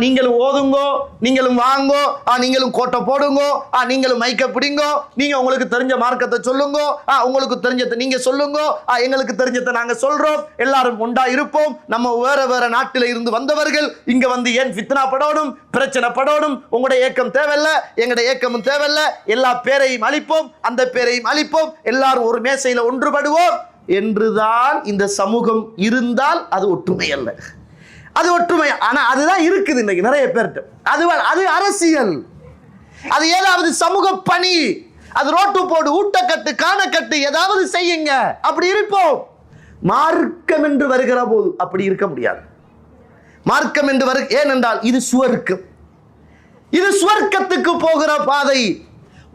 நீங்களும் ஓதுங்கோ, நீங்களும் வாங்கோ, நீங்களும் கோட்டை போடுங்கோ, நீங்களும் மைக்க பிடிங்கோ, நீங்க உங்களுக்கு தெரிஞ்ச மார்க்கத்தை சொல்லுங்கோ, உங்களுக்கு தெரிஞ்சதை நீங்க சொல்லுங்கோ, எங்களுக்கு தெரிஞ்சதை நாங்க சொல்றோம், எல்லாரும் ஒன்றா இருப்போம். நம்ம வேற வேற நாட்டில இருந்து வந்தவர்கள் இங்க வந்து ஏன் ஃபித்னா படணும், பிரச்சனை படணும், உங்களுடைய ஏக்கம் தேவையில்ல, எங்களுடைய ஏக்கமும் தேவையில்ல, எல்லா பேரையும் அழிப்போம், அந்த பேரையும் அழிப்போம், எல்லாரும் ஒரு மேசையில ஒன்றுபடுவோம் என்றுதான் இந்த சமூகம் இருந்தால் அது ஒற்றுமை அல்ல. அது ஒற்றுமை. ஆனா அதுதான் இருக்குது இன்னைக்கு நிறைய பேர்கிட்ட. அது அரசியல், அது ஏதாவது சமூக பணி, அது ரோட்டு போடு, ஊட்டக்கட்டு, காணக்கட்டு, ஏதாவது செய்யுங்க, அப்படி இருப்போம். மார்க்கம் என்று வருகிற போது அப்படி இருக்க முடியாது. மார்க்கம் என்று ஏனென்றால் இது சுவர்க்கம், இது சுவர்க்கத்துக்கு போகிற பாதை.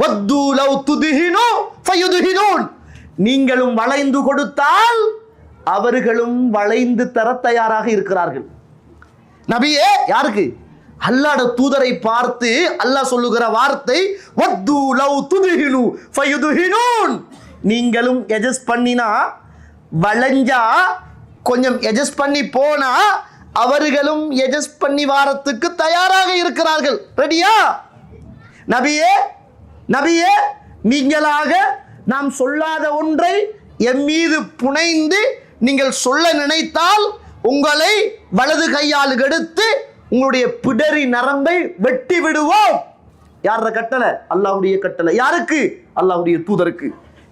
வத்து லவ் துதுஹினு ஃபயுதுஹினூன். நீங்களும் வளைந்து கொடுத்தால் அவர்களும் வளைந்து தர தயாராக இருக்கிறார்கள். நபியே யாருக்கு? அல்லாஹ்வுடைய தூதரை பார்த்து அல்லாஹ் சொல்லுகிற வார்த்தை வத்து லவ் துதுஹினு ஃபயுதுஹினூன். நீங்களும் எஜஸ்ட் பண்ணினா, வளைஞ்சா, கொஞ்சம் எஜஸ்ட் பண்ணி போனா அவர்களும் எஜஸ்ட் பண்ணி வாரத்துக்கு தயாராக இருக்கிறார்கள். ரெடியா? நபியே நபியே நீங்களாக நாம் சொல்லாத ஒன்றை என் மீது புனைந்து நீங்கள் சொல்ல நினைத்தால் உங்களை வலது கையால் எடுத்து உங்களுடைய பிடரி நரம்பை வெட்டி விடுவோம். யார கட்டளை? அல்லாஹ்வுடைய கட்டளை. யாருக்கு? அல்லாஹ்வுடைய தூதருக்கு.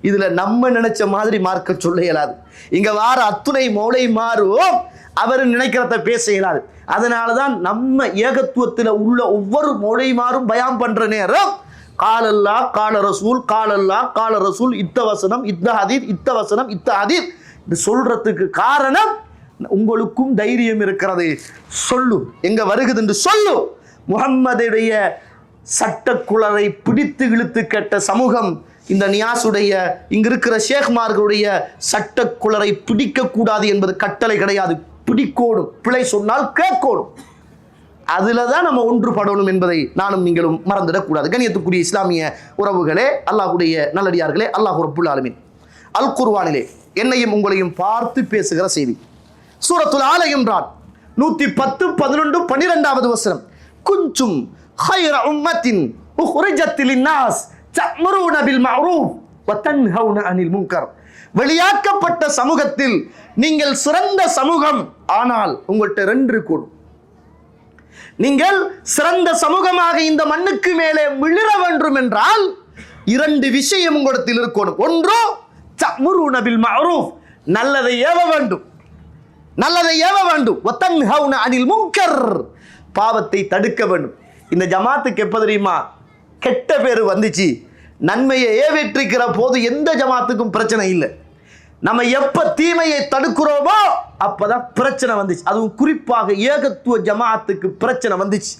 இதுல நம்ம நினைச்ச மாதிரி மார்க்க சொல்ல இயலாது. இங்க வார அத்துணை மௌலை மாறும் அவர் நினைக்கிறத பேச இயலாது. அதனாலதான் நம்ம ஏகத்துவத்தில் உள்ள ஒவ்வொரு மௌலை மாறும் பயான் பண்ற நேரம் காலல்லா கால ரசூல், காலல்லா கால ரசூல், இத்த வசனம், இத்த ஹதீத், இத்த வசனம், இத்த ஹதீத் இது சொல்றதுக்கு காரணம் உங்களுக்கும் தைரியம் இருக்கிறது, சொல்லு, எங்க வருகுது என்று சொல்லு. முஹம்மதுடைய சட்டக்குளரை பிடித்து இழுத்து கேட்ட சமூகம் இந்த நியாசுடைய இங்க இருக்கிற ஷேக்மார்களுடைய சட்டக்குளரை பிடிக்க கூடாது என்பது கட்டளை கிடையாது. பிடிக்கோடும், பிழை சொன்னால் கேட்கோடும். அதுலதான் நம்ம ஒன்றுபடணும் என்பதை நானும் நீங்களும் மறந்துடக்கூடாது. கண்ணியத்துக்குரிய இஸ்லாமிய உறவுகளே, அல்லாஹ்வுடைய நல்லடியார்களே, அல்லாஹ் ரப்புல் ஆலமீன் அல் குர்ஆனிலே என்னையும் உங்களையும் பார்த்து பேசுகிற செய்தி. சூரத்துல் ஆல இம்ரான் 110, 11, 12வது வசனம். குன்தும் خير أمة أخرجت للناس تأمرون بالمعروف وتنهون عن المنكر. வெளியாக்கப்பட்ட சமூகத்தில் நீங்கள் சிறந்த சமூகம். ஆனால் உங்கள்கிட்ட 2 கூடும். நீங்கள் சிறந்த சமூகமாக இந்த மண்ணுக்கு மேலே விழற வேண்டும் என்றால் 2 விஷயம் உங்களிடத்தில் இருக்கணும். ஒன்று, தஅமுருன பில் மஅரூஃப், நல்லதை ஏவ வேண்டும், நல்லதை ஏவ வேண்டும். வதன்ஹவுன அனில் முன்கர், பாவத்தை தடுக்க வேண்டும். இந்த ஜமாத்துக்கு எப்ப தெரியுமா கெட்ட பேர் வந்துச்சு? நன்மையை ஏவேற்றிக்கிற போது எந்த ஜமாத்துக்கும் பிரச்சனை இல்லை. நம்ம எப்ப தீமையை தடுக்கிறோமோ அப்பதான் பிரச்சனை வந்துச்சு. அதுவும் குறிப்பாக ஏகத்துவ ஜமாத்துக்கு பிரச்சனை வந்துச்சு.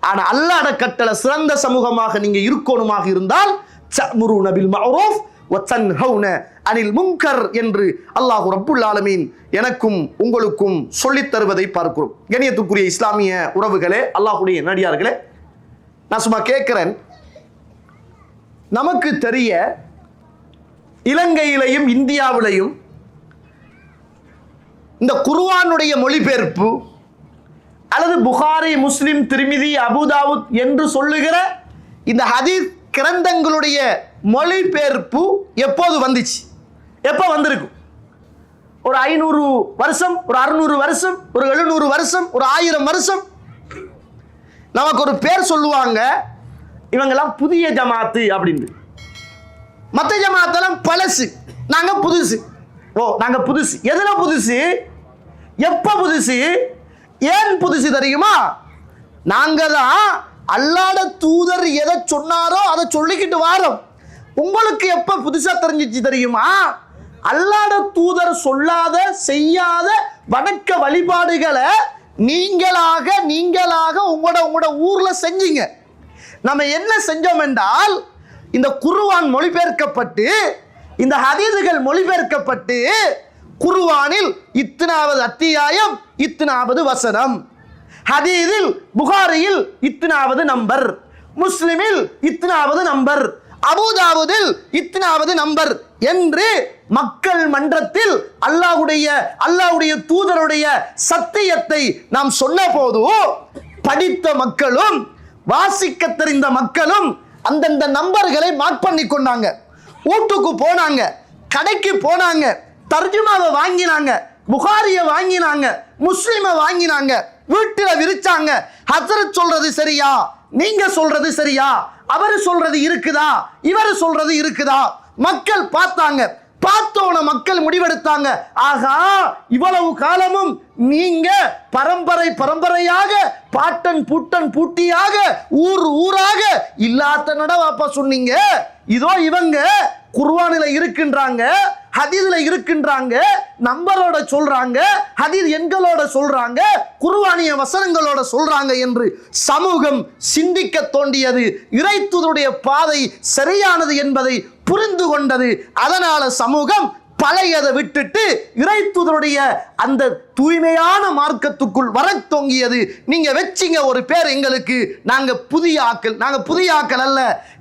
ஆனா அல்லாஹ்வுடைய கட்டளை சிறந்த சமூகமாக நீங்க இருக்கணுமாக இருந்தால் தஅமுருன பில் மஅரூஃப் வ தன்ஹவுன அனில் முன்கர் என்று அல்லாஹ் ரப்புல் ஆலமீன் எனக்கும் உங்களுக்கும் சொல்லித் தருவதை பார்க்கிறோம். கண்ணியத்துக்குரிய இஸ்லாமிய உறவுகளே, அல்லாஹ்வுடைய நடிகார்களே, நான் சும்மா கேட்கிறேன். நமக்கு தெரிய இலங்கையிலையும் இந்தியாவிலையும் இந்த குர்ஆனுடைய மொழிபெயர்ப்பு அல்லது புகாரி, முஸ்லிம், திர்மிதி, அபூதாவுத் என்று சொல்லுகிற இந்த ஹதீஸ் கிரந்தங்களுடைய மொழிபெயர்ப்பு எப்போது வந்துச்சு? எப்போ வந்திருக்கும்? ஒரு 500 வருஷம், ஒரு 600 வருஷம், ஒரு 700 வருஷம், ஒரு 1000 வருஷம். நமக்கு ஒரு பேர் சொல்லுவாங்க, இவங்கெல்லாம் புதிய ஜமாத்து அப்படின்னு. மற்ற ஜமாத்தெல்லாம் பழசு, நாங்க புதுசு. ஓ, நாங்க புதுசு. எதுல புதுசு? எப்ப புதுசு? ஏன் புதுசு தெரியுமா? நாங்க தான் அல்லாஹ்வுடைய தூதர் எதை சொன்னாரோ அதை சொல்லிக்கிட்டு வாரோம். உங்களுக்கு எப்ப புதுசா தெரிஞ்சிச்சு தெரியுமா? அல்லாஹ்வுடைய தூதர் சொல்லாத, செய்யாத வணக்க வழிபாடுகளை நீங்களாக உங்களோட ஊர்ல செஞ்சீங்க. நம்ம என்ன செஞ்சோம் என்றால், இந்த குர்ஆன் மொழிபெயர்க்கப்பட்டு, இந்த ஹதீதுகள் மொழிபெயர்க்கப்பட்டு, குர்ஆனில் இத்தனாவது அத்தியாயம், இத்தனாவது வசனம், ஹதீதில் புகாரியில் இத்தனாவது நம்பர், முஸ்லிமில் இத்தனாவது நம்பர், அபூதாவுதில் இத்தனாவது நம்பர் என்று மக்கள் மன்றத்தில் அல்லாஹ்வுடைய தூதருடைய சத்தியத்தை நாம் சொன்ன போது படித்த மக்களும் வாசிக்க தெரிந்த மக்களும் அந்தந்த நம்பர்களை மார்க் பண்ணி கொண்டாங்க. வீட்டுக்கு போனாங்க, கடைக்கு போனாங்க, தர்ஜுமாவை வாங்கினாங்க, புகாரிய வாங்கினாங்க, முஸ்லிமை வாங்கினாங்க, வீட்டுல விரிச்சாங்க. ஹஜ்ரத் சொல்றது சரியா, நீங்க சொல்றது சரியா, அவர் சொல்றது இருக்குதா, இவர் சொல்றது இருக்குதா? மக்கள் பார்த்தாங்க. பார்த்தோன மக்கள் முடிவெடுத்தாங்க, ஆகா, இவ்வளவு காலமும் நீங்க பரம்பரையாக பாட்டன் பூட்டன் பூட்டியாக ஊராக இல்லாத நடவாப்பா சொன்னீங்க. இதோ இவங்க குர்ஆனில இருக்கின்றாங்க, ஹதீஸ்ல இருக்கின்றாங்க, நம்பரோட சொல்றாங்க, ஹதீஸ் எண்களோட சொல்றாங்க, குர்ஆனிய வசனங்களோட சொல்றாங்க என்று சமூகம் சிந்திக்க தோண்டியது. இறைத்தூதருடைய பாதை சரியானது என்பதை புரிந்து கொண்டது. அதனால சமூகம் பழையதை விட்டுட்டு இறைத்தூதருடைய அந்த தூய்மையான மார்க்கத்துக்குள் வர தொங்கியது. நீங்க வெச்சிங்க ஒரு பேர் எங்களுக்கு, நாங்க புதிய ஆக்கள் அல்ல.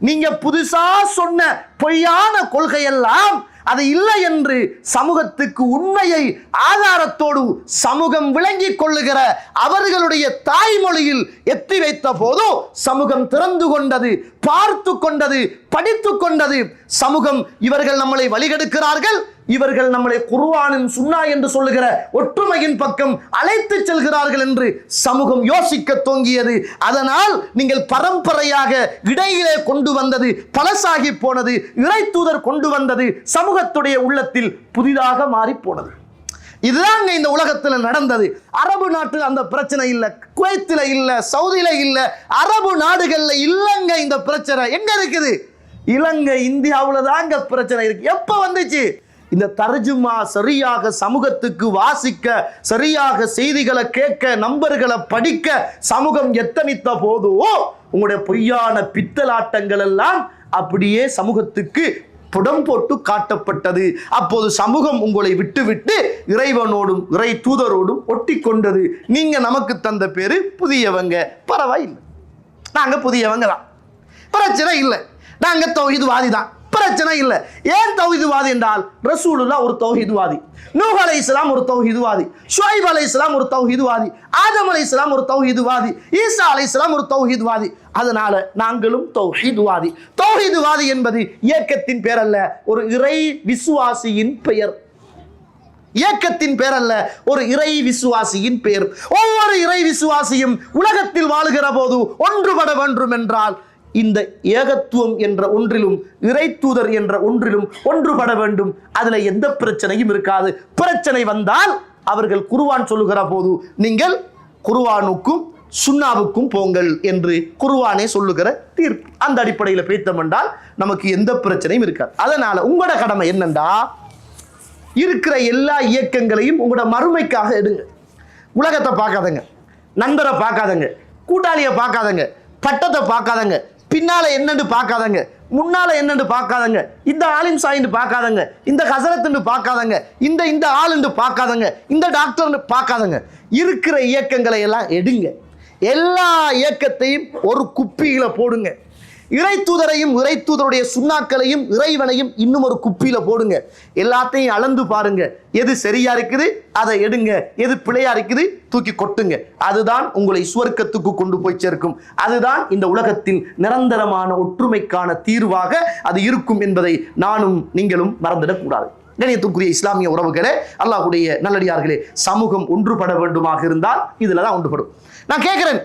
நீங்க புதுசா சொன்ன பொய்யான கொள்கையெல்லாம் அது இல்லை என்று சமூகத்துக்கு உண்மையை ஆதாரத்தோடு சமூகம் விளங்கிக் கொள்ளுகிற அவர்களுடைய தாய்மொழியில் எத்தி வைத்த போது சமூகம் திறந்து கொண்டது, பார்த்து கொண்டது, படித்து கொண்டது. சமூகம் இவர்கள் நம்மளை வழிகெடுக்கிறார்கள், இவர்கள் நம்மளை குர்ஆனின் சுன்னா என்று சொல்லுகிற ஒற்றுமையின் பக்கம் அழைத்து செல்கிறார்கள் என்று சமூகம் யோசிக்க தோங்கியது. அதனால் நீங்கள் பரம்பரையாக இடையிலே கொண்டு வந்தது பழசாகி போனது, இறை தூதர் கொண்டு வந்தது சமூகத்துடைய உள்ளத்தில் புதிதாக மாறி போனது. இதுதான் இந்த உலகத்தில் நடந்தது. அரபு நாட்டில் அந்த பிரச்சனை இல்லை, குவைத்தில் இல்லை, சவுதியில இல்லை, அரபு நாடுகள்ல இல்லங்க இந்த பிரச்சனை. எங்க இருக்குது? இலங்கை, இந்தியாவில் தாங்க பிரச்சனை இருக்கு. எப்ப வந்துச்சு? இந்த தர்ஜுமா சரியாக சமூகத்துக்கு வாசிக்க, சரியாக செய்திகளை கேட்க, நம்பர்களை படிக்க சமூகம் எத்தனித்த போதோ உங்களுடைய பொய்யான பித்தலாட்டங்கள் எல்லாம் அப்படியே சமூகத்துக்கு புடம் போட்டு காட்டப்பட்டது. அப்போது சமூகம் உங்களை விட்டு இறைவனோடும் இறை தூதரோடும் ஒட்டி கொண்டது. நீங்க நமக்கு தந்த பேரு புதியவங்க, பரவாயில்லை, நாங்க புதியவங்க தான், பிரச்சனை இல்லை, நாங்க தௌஹீத்வாதி தான், பிரச்சனை இல்லை. ஏன் தௌஹீத்வாதி என்றால் ரசூலுல்லாஹ் ஒரு தௌஹீத்வாதி, நூஹ் அலைஹிஸ்ஸலாம் ஒரு தௌஹீத்வாதி, ஷுஐப் அலைஹிஸ்ஸலாம் ஒரு தௌஹீத்வாதி, ஆதம் அலைஹிஸ்ஸலாம் ஒரு தௌஹீத்வாதி, ஈசா அலைஹிஸ்ஸலாம் ஒரு தௌஹீத்வாதி. அதனால நாங்களும் தௌஹீத்வாதி. தௌஹீத்வாதி என்பது இயக்கத்தின் பெயர் அல்ல, ஒரு இறை விசுவாசியின் பெயர். இயக்கத்தின் பெயர் அல்ல, ஒரு இறை விசுவாசியின் பெயர். ஒவ்வொரு இறை விசுவாசியும் உலகத்தில் வாழுகிற போது ஒன்றுபட வேண்டும் என்றால் இந்த ஏகத்துவம் என்ற ஒன்றிலும் இறை தூதர் என்ற ஒன்றிலும் ஒன்றுபட வேண்டும். அதுல எந்த பிரச்சனையும் இருக்காது. பிரச்சனை வந்தால் அவர்கள் குர்ஆன் சொல்லுகிற போது நீங்கள் குர்ஆனுக்கும் சுன்னாவுக்கும் போங்கள் என்று குர்ஆனே சொல்லுகிற தீர்ப்பு. அந்த அடிப்படையில் பேத்தம் என்றால் நமக்கு எந்த பிரச்சனையும் இருக்காது. அதனால உங்களோட கடமை என்னண்டா, இருக்கிற எல்லா இயக்கங்களையும் உங்களோட மறுமைக்காக எடுங்க. உலகத்தை பார்க்காதங்க, நண்பரை பார்க்காதங்க, கூட்டாளியை பார்க்காதங்க, பட்டத்தை பார்க்காதங்க, பின்னால என்னன்னு பார்க்காதங்க, முன்னால என்னன்னு பார்க்காதங்க, இந்த ஆலிம் சாயின்னு பார்க்காதங்க, இந்த ஹசரத்துன்னு பார்க்காதங்க, இந்த ஆளுன்னு பார்க்காதங்க, இந்த டாக்டர்னு பார்க்காதங்க. இருக்கிற இயக்கங்களை எல்லாம் எடுங்க. எல்லா இயக்கத்தையும் ஒரு குப்பியில போடுங்க. இறை தூதரையும் இறை தூதருடைய சுன்னாக்களையும் இறைவனையும் இன்னும் ஒரு குப்பியில போடுங்க. எல்லாத்தையும் அளந்து பாருங்க. எது சரியா இருக்குது அதை எடுங்க, எது பிழையா இருக்குது தூக்கி கொட்டுங்க. அதுதான் உங்களை சுவர்க்கத்துக்கு கொண்டு போய் சேர்க்கும். அதுதான் இந்த உலகத்தில் நிரந்தரமான ஒற்றுமைக்கான தீர்வாக அது இருக்கும் என்பதை நானும் நீங்களும் மறந்துடக்கூடாது. கணியத்துக்குரிய இஸ்லாமிய உறவுகளே, அல்லாஹ்வுடைய நல்லடியார்களே, சமூகம் ஒன்றுபட வேண்டுமாக இருந்தால் இதுல தான் ஒன்றுபடும். நான் கேட்கிறேன்,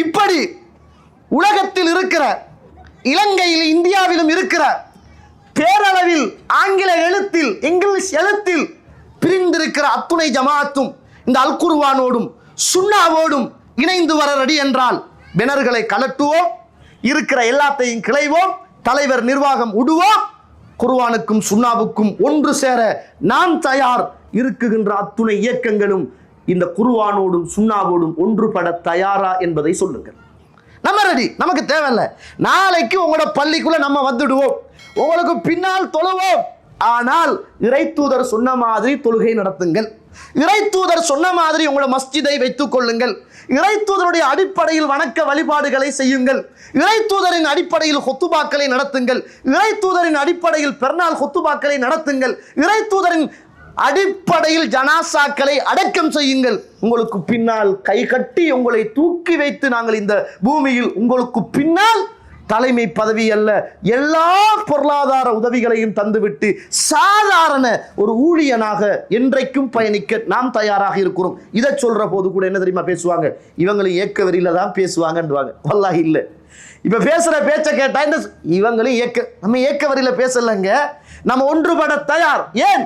இப்படி உலகத்தில் இருக்கிற, இலங்கையில் இந்தியாவிலும் இருக்கிற பேரளவில் ஆங்கில எழுத்தில் இங்கிலீஷ் எழுத்தில் பிரிந்திருக்கிற அத்துணை ஜமாஅத்தும் இந்த அல் குர்ஆனோடும் சுன்னாவோடும் இணைந்து வர ரெடி என்றால் பெனர்களை கலட்டுவோம், இருக்கிற எல்லாத்தையும் கிளைவோம், தலைவர் நிர்வாகம் விடுவோம், குர்ஆனுக்கும் சுன்னாவுக்கும் ஒன்று சேர நாம் தயார். இருக்குகின்ற அத்துணை இயக்கங்களும் இந்த குர்ஆனோடும் சுன்னாவோடும் ஒன்றுபட தயாரா என்பதை சொல்லுங்கள். நம்ம ரெடி, நமக்கு தேவையில்லை. நாளைக்கு உங்களோட பள்ளிக்குள்ள நம்ம வந்துடுவோம், உங்களுக்கு பின்னால் தொழுவோம். ஆனால் இறை தூதர் சொன்ன மாதிரி தொழுகை நடத்துங்கள். இறை தூதர் சொன்ன மாதிரி உங்களோட மஸ்ஜிதை வைத்துக் கொள்ளுங்கள். இறை தூதருடைய அடிப்படையில் வணக்க வழிபாடுகளை செய்யுங்கள். இறை தூதரின் அடிப்படையில் ஹுத்துபாக்களை நடத்துங்கள். இறை தூதரின் அடிப்படையில் பெருநாள் ஹுத்துபாக்களை நடத்துங்கள். இறை தூதரின் அடிப்படையில் ஜனாசாக்களை அடக்கம் செய்யுங்கள். உங்களுக்கு பின்னால் கை கட்டி உங்களை தூக்கி வைத்து நாங்கள் இந்த பூமியில் உங்களுக்கு பின்னால் தலைமை பதவி அல்ல, எல்லா பொருளாதார உதவிகளையும் தந்துவிட்டு சாதாரண ஒரு ஊழியனாக என்றைக்கும் பயணிக்க நாம் தயாராக இருக்கிறோம். இதை சொல்ற போது கூட என்ன தெரியுமா பேசுவாங்க, இவங்களும் ஏக்க வரியில தான் பேசுவாங்கன்றாங்க. வல்லாஹி இல்லை. இப்ப பேசுற பேச்சை கேட்டா இந்த இவங்களும் நம்ம ஏக்க வரியில பேசலங்க, நம்ம ஒன்றுபட தயார். ஏன்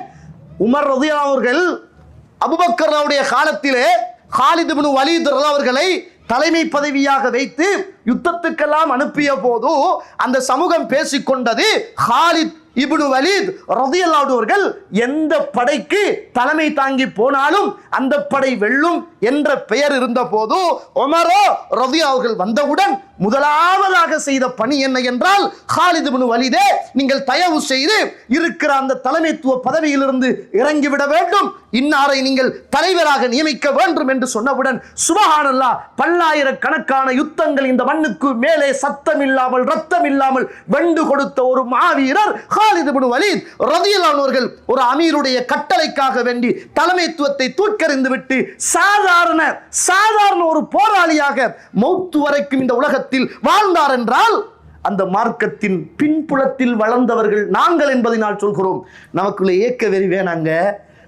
உமர் ரலியல்லாஹு அவர்கள் அபூபக்கர் காலத்திலே காலித் இப்னு வலீத் அவர்களை தலைமை பதவியாக வைத்து யுத்தத்துக்கெல்லாம் அனுப்பிய போது அந்த சமூகம் பேசிக்கொண்டது, காலித் இப்னு வலீத் ரலியல்லாஹு அவர்கள் எந்த படைக்கு தலைமை தாங்கி போனாலும் அந்த படை வெல்லும் என்ற பெயர் இருந்த போது உமரோ ரலியல்லாஹு அவர்கள் வந்தவுடன் முதலாவதாக செய்த பணி என்ன என்றால், காலித் இப்னு வலீதே, நீங்கள் தயவு செய்து இருக்கிற அந்த தலைமைத்துவ பதவியிலிருந்து இறங்கிவிட வேண்டும், இன்னாரை நீங்கள் தலைவராக நியமிக்க வேண்டும் என்று சொன்னவுடன் சுப்ஹானல்லாஹ், பல்லாயிரக்கணக்கான யுத்தங்கள் இந்த மண்ணுக்கு மேலே சத்தம் இல்லாமல் ரத்தம் இல்லாமல் வென்று கொடுத்த ஒரு மாவீரர் காலித் இப்னு வலீத் ரலியல்லாஹு அவர்கள் ஒரு அமீருடைய கட்டளைக்காக வேண்டி தலைமைத்துவத்தை தூக்கறிந்து விட்டு சாதாரண ஒரு போராளியாக மௌத்து வரைக்கும் இந்த உலகத்தில் வாழ்ந்தார் என்றால் அந்த மார்க்கத்தின் பின்புலத்தில் வளர்ந்தவர்கள் நாங்கள் என்பதை நான் சொல்கிறோம். நமக்குள்ள ஏக்க வெறி வேணாங்க,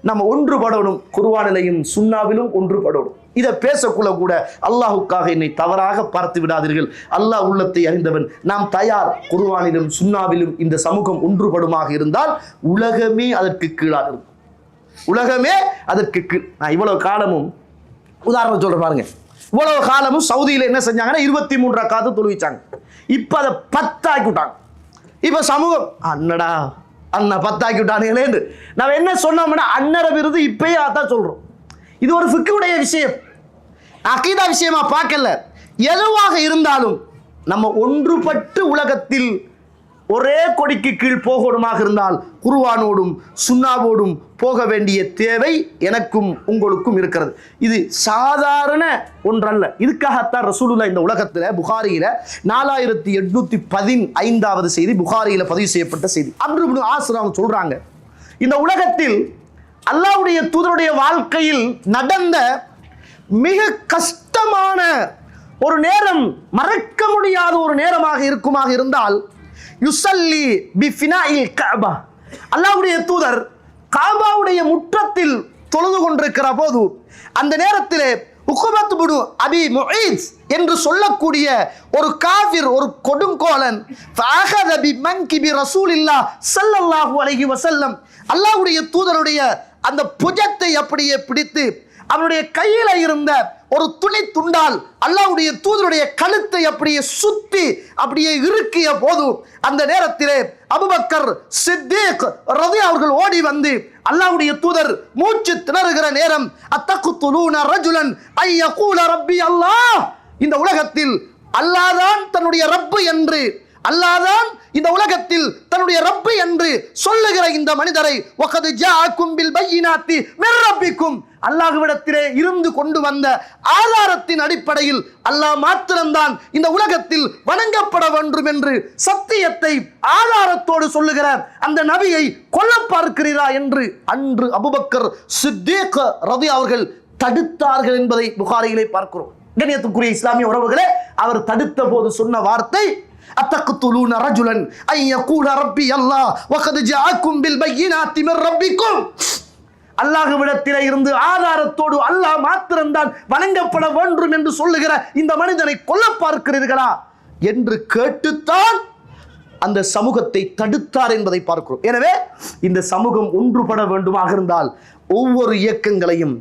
நம்ம ஒன்றுபடணும், குர்ஆனிலும் சுன்னாவிலும் ஒன்றுபடணும். இதை பேசக்குள்ள கூட அல்லாஹுக்காக என்னை தவறாக பார்த்து விடாதீர்கள். அல்லாஹ் உள்ளத்தை அறிந்தவன். நாம் தயார். குர்ஆனிலும் சுன்னாவிலும் இந்த சமூகம் ஒன்றுபடுமாக இருந்தால் உலகமே அதற்கு கீழாக இருக்கும். உலகமே அதற்கு கீழ். நான் இவ்வளவு காலமும் உதாரணம் சொல்றேன் பாருங்க. இவ்வளவு காலமும் சவுதியில் என்ன செஞ்சாங்கன்னா 23 ரக்காத்து தொழுவிச்சாங்க. இப்ப அதை 10 ஆக்கி விட்டாங்க. இப்ப சமூகம் அண்ணடா அண்ணன் பத்தாக்கி விட்டானுங்களேன்னு நம்ம என்ன சொன்னோம்னா அன்னர விருது இப்பயே அதான் சொல்றோம். இது ஒரு ஃபிக்ஹுடைய விஷயம், அகீதா விஷயமா பார்க்கல. எதுவாக இருந்தாலும் நம்ம ஒன்றுபட்டு உலகத்தில் ஒரே கொடிக்கு கீழ் போகணுமாக இருந்தால் குர்ஆனோடும் சுன்னாவோடும் போக வேண்டிய தேவை எனக்கும் உங்களுக்கும் இருக்கிறது. இது சாதாரண ஒன்றல்ல. இதுக்காகத்தான் ரசூலுல்லாஹ் இந்த உலகத்தில் புகாரியில 4815வது செய்தி, புகாரியில பதிவு செய்யப்பட்ட செய்தி. அம்ரு இப்னு ஆஸ் சொல்றாங்க, இந்த உலகத்தில் அல்லாஹ்வுடைய தூதருடைய வாழ்க்கையில் நடந்த மிக கஷ்டமான ஒரு நேரம், மறக்க முடியாத ஒரு நேரமாக இருக்குமாக இருந்தால் யுஸல்லி பிஃபினாஇல் கஅபா, அல்லாஹ்வுடைய தூதர் காபாவுடைய முற்றத்தில் தொழுது கொண்டிருக்கிற போது அந்த நேரத்திலே உக்பத் இப்னு அபி முஈத் என்று சொல்லக்கூடிய ஒரு காஃபிர், ஒரு கொடுங்கோலன், ஃபஅஹத பிமன்கிபி ரசூலில்லாஹ் ஸல்லல்லாஹு அலைஹி வஸல்லம், அல்லாஹ்வுடைய தூதருடைய அந்த புஜத்தை அப்படியே பிடித்து அவருடைய கையில இருந்த ஒரு துணி துண்டால் அல்லாஹ்வுடைய தூதருடைய கழுத்தை அப்படியே சுத்தி அப்படியே இறுக்கிய போது அந்த நேரத்திலே அபூபக்கர் சித்தீக் ரலியல்லாஹு அவர்கள் ஓடி வந்து அல்லாஹ்வுடைய தூதர் மூச்சு திணறுகிற நேரம், அத்தக்துலூன ரஜுலன் ஐயகூல ரப்பி அல்லாஹ், இந்த உலகத்தில் அல்லாஹ்தான் தன்னுடைய ரப்பு என்று, அல்லாஹ்தான் இந்த உலகத்தில் தன்னுடைய ரப்பு என்று சொல்லுகிற இந்த மனிதரை வகத் ஜாஅக்கும் பில் பையினாத்தி மிர் ரப்பிக்கும், அல்லாஹ்விடத்திலே இருந்து கொண்டு வந்த ஆதாரத்தின் அடிப்படையில் அல்லாஹ் மாத்திரம்தான் இந்த உலகத்தில் வணங்கப்பட வேண்டும் என்று சத்தியத்தை ஆதாரத்தோடு சொல்லுகிற அந்த நபியை கொல்ல பார்க்கிறீரா என்று அன்று அபூபக்கர் சித்தீக் ரலியல்லாஹு அவர்கள் தடுத்தார்கள் என்பதை புகாரியிலே பார்க்கிறோம். கண்ணியத்துக்குரிய இஸ்லாமிய உறவுகளே, அவர் தடுத்த போது சொன்ன வார்த்தை, அத்தக்துலூன ரஜுலன் ஐயகூல ரப்பி அல்லாஹ் வகத் ஜாஅக்கும் பில் பையினாத்தி மிர் ரப்பிக்கும், அல்லாஹ்விடத்திலே இருந்து ஆதாரத்தோடு அல்லாஹ் மாத்திரம்தான் வணங்கப்பட வேண்டும் என்று சொல்லுகிற இந்த மனிதனை கொல்ல பார்க்கிறீர்களா என்று கேட்டுத்தான் அந்த சமூகத்தை தடுத்தார் என்பதை பார்க்கிறோம். எனவே இந்த சமூகம் ஒன்றுபட வேண்டுமாக இருந்தால் ஒவ்வொரு இயக்கங்களையும்,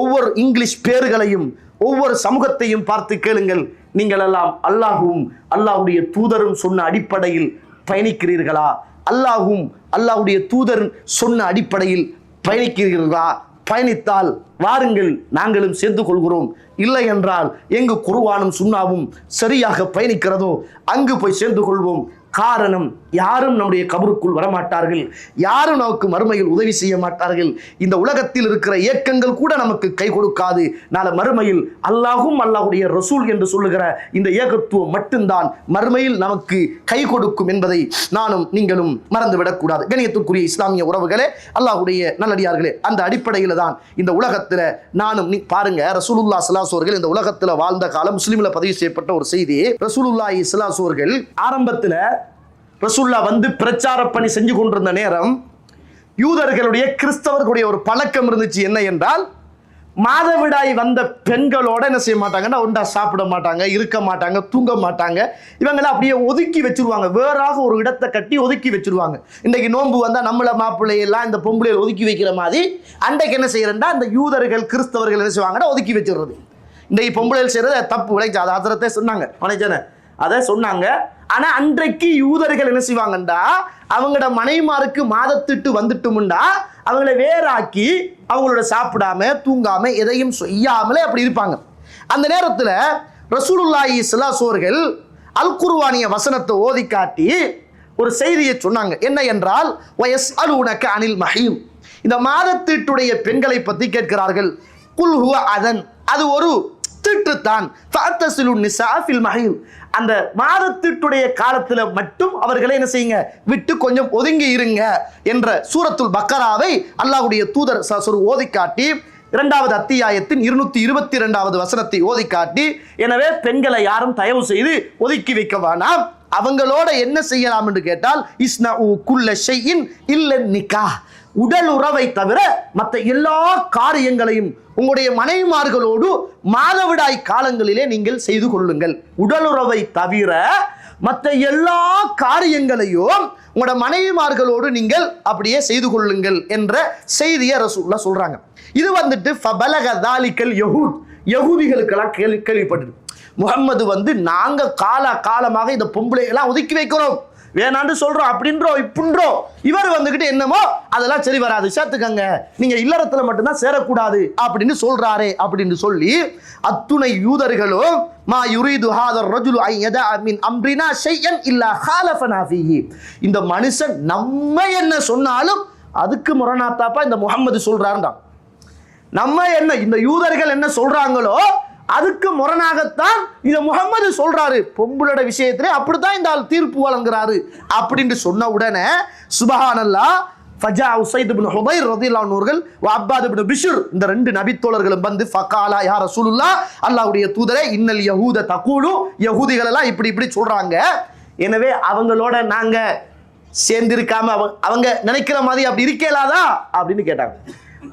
ஒவ்வொரு இங்கிலீஷ் பேர்களையும், ஒவ்வொரு சமூகத்தையும் பார்த்து கேளுங்கள், நீங்கள் எல்லாம் அல்லாஹ்வும் அல்லாஹ்வுடைய தூதரும் சொன்ன அடிப்படையில் பயணிக்கிறீர்களா? அல்லாஹ்வும் அல்லாஹ்வுடைய தூதர் சொன்ன அடிப்படையில் பயணிக்கிறீர்களா? பயணித்தால் வாருங்கள், நாங்களும் சேர்ந்து கொள்கிறோம். இல்லை என்றால் எங்கு குர்ஆனும் சுன்னாவும் சரியாக பயணிக்கிறதோ அங்கு போய் சேர்ந்து கொள்வோம். காரணம், யாரும் நம்முடைய கபருக்குள் வரமாட்டார்கள், யாரும் நமக்கு மறுமையில் உதவி செய்ய மாட்டார்கள். இந்த உலகத்தில் இருக்கிற இயக்கங்கள் கூட நமக்கு கை கொடுக்காது. நாளை மறுமையில் அல்லாஹும் அல்லாஹ்வுடைய ரசூல் என்று சொல்லுகிற இந்த ஏகத்துவம் மட்டும்தான் மறுமையில் நமக்கு கை கொடுக்கும் என்பதை நானும் நீங்களும் மறந்துவிடக்கூடாது. கண்ணியத்துக்குரிய இஸ்லாமிய உறவுகளே, அல்லாஹ்வுடைய நல்லடியார்களே, அந்த அடிப்படையில் தான் இந்த உலகத்தில் நானும் பாருங்க, ரசூலுல்லாஹி ஸல்லல்லாஹு அலைஹி வஸல்லம் இந்த உலகத்தில் வாழ்ந்த காலம் முஸ்லிம்ல பதிவு செய்யப்பட்ட ஒரு செய்தி. ரசூலுல்லாஹி ஸல்லல்லாஹு அலைஹி வஸல்லம் ஆரம்பத்தில் ரசூலுல்லாஹ் வந்து பிரச்சார பணி செஞ்சு கொண்டிருந்த நேரம் யூதர்களுடைய கிறிஸ்தவர்களுடைய ஒரு பழக்கம் இருந்துச்சு. என்ன என்றால், மாதவிடாய் வந்த பெண்களோட என்ன செய்ய மாட்டாங்கன்னா ஒன்றா சாப்பிட மாட்டாங்க, இருக்க மாட்டாங்க, தூங்க மாட்டாங்க. இவங்களை அப்படியே ஒதுக்கி வச்சிருவாங்க, வேறாக ஒரு இடத்தை கட்டி ஒதுக்கி வச்சிருவாங்க. இன்றைக்கு நோன்பு வந்தால் நம்மள மாப்பிள்ளையெல்லாம் இந்த பொம்பளையை ஒதுக்கி வைக்கிற மாதிரி அன்றைக்கு என்ன செய்யறேன்னா இந்த யூதர்கள் கிறிஸ்தவர்கள் என்ன செய்வாங்கன்னா ஒதுக்கி வச்சிடுறது. இன்றைக்கு பொம்பளைகள் செய்யறது தப்பு, விளைச்சு அதை அதரத்தை சொன்னாங்க, மனைஜன அதை சொன்னாங்க. ஆனா அன்றைக்கு யூதர்கள் என்ன செய்வாங்கண்டா, அவங்களோட மனைமாருக்கு மாதத்திட்டு வந்துட்டுமுண்டா அவங்கள வேறாக்கி அவங்களோட சாப்பிடாம தூங்காம எதையும் செய்யாமலே அப்படி இருப்பாங்க. அந்த நேரத்தில் ரசூலுல்லாஹி ஸல்லல்லாஹு அலைஹி வஸல்லம் அல் குர்ஆனிய வசனத்தை ஓதி காட்டி ஒரு செய்தியை சொன்னாங்க. என்ன என்றால், வயஸ்அலூனக அனில் மஹீம், இந்த மாதத்தீட்டுடைய பெண்களை பற்றி கேட்கிறார்கள். குல் ஹுவ அதன், அது ஒரு தீட்டுத்தான். ஃபஅத்தஸிலுன் நிஸா ஃபில் மஹீம், அந்த மாதத்தீட்டுடைய காலத்தில் மட்டும் அவர்களை என்ன செய்யுங்க, விட்டு கொஞ்சம் ஒதுங்கி இருங்க என்ற சூரத்துல் பக்கராவை அல்லாஹ்வுடைய தூதர் ஓதி காட்டி 2வது அத்தியாயத்தின் 222வது வசனத்தை ஓதி காட்டி, எனவே பெண்களை யாரும் தயவு செய்து ஒதுக்கி வைக்க வேண்டாம், அவங்களோட என்ன செய்யலாம் என்று கேட்டால், இஸ்னஉ குல்ல ஷைஇன் இல்ல நிக்காஹ், உடல் உறவை தவிர மற்ற எல்லா காரியங்களையும் உங்களுடைய மனைவிமார்களோடு மாதவிடாய் காலங்களிலே நீங்கள் செய்து கொள்ளுங்கள். உடல் உறவை தவிர மற்ற எல்லா காரியங்களையும் உங்களோட மனைவிமார்களோடு நீங்கள் அப்படியே செய்து கொள்ளுங்கள் என்ற செய்தியை ரசூலுல்லாஹ் சொல்றாங்க. இது வந்துட்டு ஃபபலக தாலிகல் யஹூத், யஹூதிகளுக்கெல்லாம் கேள்விப்பட்டது. முஹம்மது வந்து நாங்க காலமாக இந்த பொம்பளையெல்லாம் ஒதுக்கி வைக்கிறோம், வேணான்னு சொல்றோம், அப்படின்றோம், இப்படின்றோம். இவர் வந்துகிட்டு என்னமோ அதெல்லாம் சரி வராது, சேர்த்துக்கங்க, நீங்க இல்லறத்துல மட்டும்தான் சேரக்கூடாது அப்படின்னு சொல்றாரே அப்படின்னு சொல்லி அத்துணை யூதர்களும் மா யுரீது ஹாதர் ரஜுலு ஐ யதஅ மின் அம்ரினா ஷையன் இல்லா ஹாலஃபனா ஃபீஹி, இந்த மனுஷன் நம்ம என்ன சொன்னாலும் அதுக்கு முரணாத்தாப்பா இந்த முஹம்மது சொல்றாருதான். நம்ம என்ன இந்த யூதர்கள் என்ன சொல்றாங்களோ அதுக்கு முரணாகத்தான் இந்த முஹம்மது சொல்றாரு. பொம்பளோட விஷயத்திலே அப்படித்தான் இந்த ஆள் தீர்ப்பு வழங்குறாரு அப்படின்னு சொன்ன உடனே சுப்ஹானல்லாஹ் ஃபஜா உஸைத் இப்னு ஹுதைர் ரலியல்லாஹு அன்ஹு அவர்கள் அப்பாத் இப்னு பிஷ்ர் இந்த ரெண்டு நபி தோழர்களும் வந்து ஃபகாலா யா ரசூலுல்லாஹ், அல்லாஹ்வுடைய தூதரே, இன்னல் யஹூத தகூலு, யஹூதிகள் எல்லாம் இப்படி இப்படி சொல்றாங்க, எனவே அவங்களோட நாங்க சேர்ந்திருக்காம அவங்க நினைக்கிற மாதிரி அப்படி இருக்கலாதா அப்படின்னு கேட்டாங்க.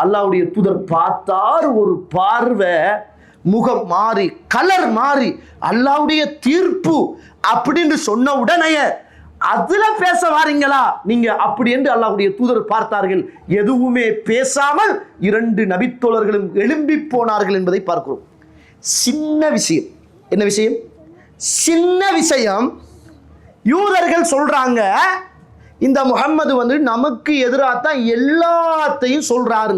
அல்லாஹ்வுடைய தூதர் பார்த்தார், ஒரு பார்வை, முகம் மாறி கலர் மாறி, அல்லாஹ்வுடைய தீர்ப்பு அப்படின்னு சொன்ன உடனே அதுல பேச வாரீங்களா நீங்க அப்படி என்று அல்லாஹ்வுடைய தூதர் பார்த்தார்கள். எதுவுமே பேசாமல் இரண்டு நபித்தோழர்களும் எழும்பி போனார்கள் என்பதை பார்க்கிறோம். சின்ன விஷயம். என்ன விஷயம்? சின்ன விஷயம். யூதர்கள் சொல்றாங்க இந்த முஹம்மது வந்து நமக்கு எதிராக தான் எல்லாத்தையும் சொல்றாரு.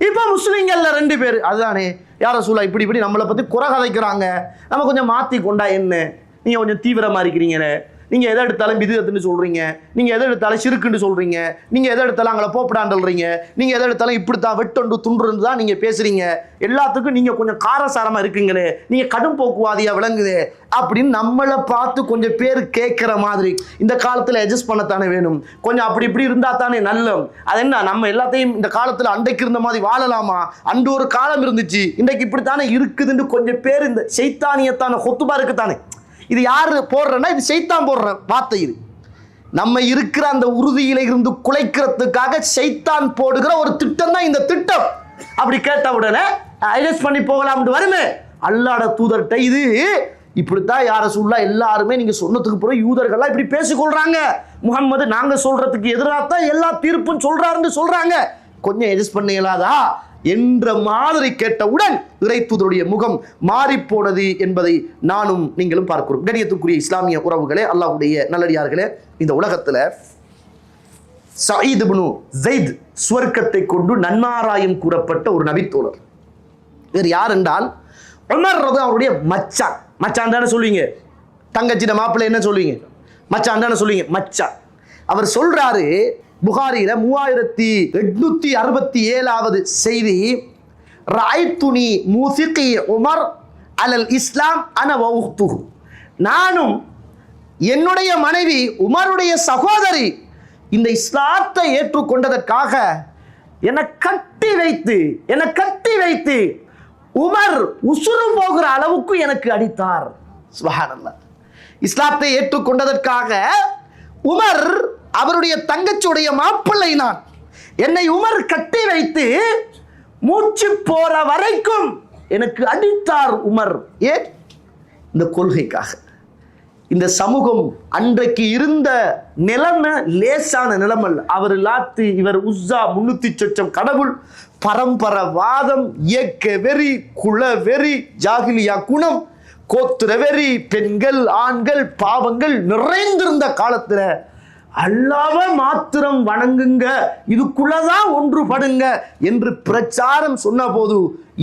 இப்ப முஸ்லிம்கள்ல ரெண்டு பேர் அதுதானே யார ரசூலா இப்படி இப்படி நம்மளை பத்தி குறை கதைக்கிறாங்க, நம்ம கொஞ்சம் மாத்தி கொண்டா என்ன, நீங்க கொஞ்சம் தீவிரமா இருக்கிறீங்க, நீங்க எதை எடுத்தாலும் பிதுஅத்துன்னு சொல்றீங்க, நீங்க எதை எடுத்தாலும் ஷிர்க்குன்னு சொல்றீங்க, நீங்க எதை எடுத்தாலும் அங்கே போப்படாண்டல்றீங்க, நீங்க எதை எடுத்தாலும் இப்படித்தான் வெட்டொண்டு துண்டு தான் நீங்க பேசுறீங்க, எல்லாத்துக்கும் நீங்க கொஞ்சம் காரசாரமா இருக்குங்களே, நீங்க கடும் போக்குவாதியா விளங்குதே அப்படின்னு நம்மளை பார்த்து கொஞ்சம் பேர் கேட்கிற மாதிரி. இந்த காலத்துல அட்ஜஸ்ட் பண்ணத்தானே வேணும், கொஞ்சம் அப்படி இப்படி இருந்தா தானே நல்லம். அது என்ன, நம்ம எல்லாத்தையும் இந்த காலத்துல அன்றைக்கு இருந்த மாதிரி வாழலாமா? அன்று ஒரு காலம் இருந்துச்சு, இன்றைக்கு இப்படித்தானே இருக்குதுன்னு கொஞ்சம் பேர் இந்த சைத்தானியத்தான ஹொத்துபா இருக்குத்தானே. இது யாரு போடுறன்னா, இது சைத்தான் போடுற வார்த்தை. இது நம்ம இருக்கிற அந்த உறுதியில இருந்து குலைக்கிறதுக்காக சைத்தான் போடுகிற ஒரு திட்டம் தான் இந்த திட்டம். அப்படி கேட்ட உடனே அட்ஜஸ்ட் பண்ணி போகலாம் வருமே. அல்லாஹ்வுடைய தூதர்கிட்ட இது இப்படித்தான் யார ரசூலுல்லாஹ் எல்லாருமே நீங்க சொன்னதுக்கு பிறகு யூதர்கள்லாம் இப்படி பேசிக்கொள்றாங்க, முஹம்மது நாங்க சொல்றதுக்கு எதிராக தான் எல்லா தீர்ப்பும் சொல்றாருன்னு சொல்றாங்க, கொஞ்சம் அட்ஜஸ்ட் பண்ணீங்களாதா என்ற மாதிரி கேட்டவுடன் இறை தூதருடைய முகம் மாறி போனது என்பதை நானும் நீங்களும் பார்க்கிறோம். கண்ணியத்துக்குரிய இஸ்லாமிய உறவுகளே, அல்லாஹ்வுடைய நல்லடியார்களே, இந்த உலகத்துல சயீத் இப்னு ஸைத் சுவர்க்கத்தை கொண்டு நன்மாராயம் கூறப்பட்ட ஒரு நபித்தோழர். வேறு யார் என்றால் உமர் ரலியல்லாஹு அவருடைய மச்சான். மச்சான் தானே சொல்லுவீங்க, தங்கச்சிட மாப்பிள்ளை என்ன சொல்லுவீங்க, மச்சான் தானே சொல்லுவீங்க, மச்சான். அவர் சொல்றாரு புகாரில 3867வது செய்தி, ராய்துனி மூசிகி உமர் அலல் இஸ்லாம் அன வ உக்துஹு, நானும் என்னுடைய மனைவி உமருடைய சகோதரி இந்த இஸ்லாத்தை ஏற்றுக்கொண்டதற்காக என்னை கட்டி வைத்து உமர் உசுறு போகிற அளவுக்கு எனக்கு அடித்தார். சுப்ஹானல்லாஹ். இஸ்லாத்தை ஏற்றுக்கொண்டதற்காக உமர் அவருடைய தங்கச்சியுடைய மாப்பிள்ளை நான், என்னை உமர் கட்டி வைத்து மூச்சு போற வரைக்கும் எனக்கு அடித்தார் உமர். ஏன்? இந்த கொள்கைக்காக. இந்த சமூகம் அன்றைக்கு இருந்த நிலைமை லேசான நிலைமல்ல. அவர் லாத்து, இவர் உஸ்ஸா, 300 சொச்சம் கடவுள், பரம்பரவாதம், இயக்க வெறி, குல வெறி, ஜாகிலியா குணம், கோத்திர வெறி, பெண்கள் ஆண்கள் பாவங்கள் நிறைந்திருந்த காலத்துல அல்லாஹ்வை மாத்திரம் வணங்குங்க, இதுக்குள்ளதான் ஒன்றுபடுங்க என்று பிரச்சாரம் சொன்ன போது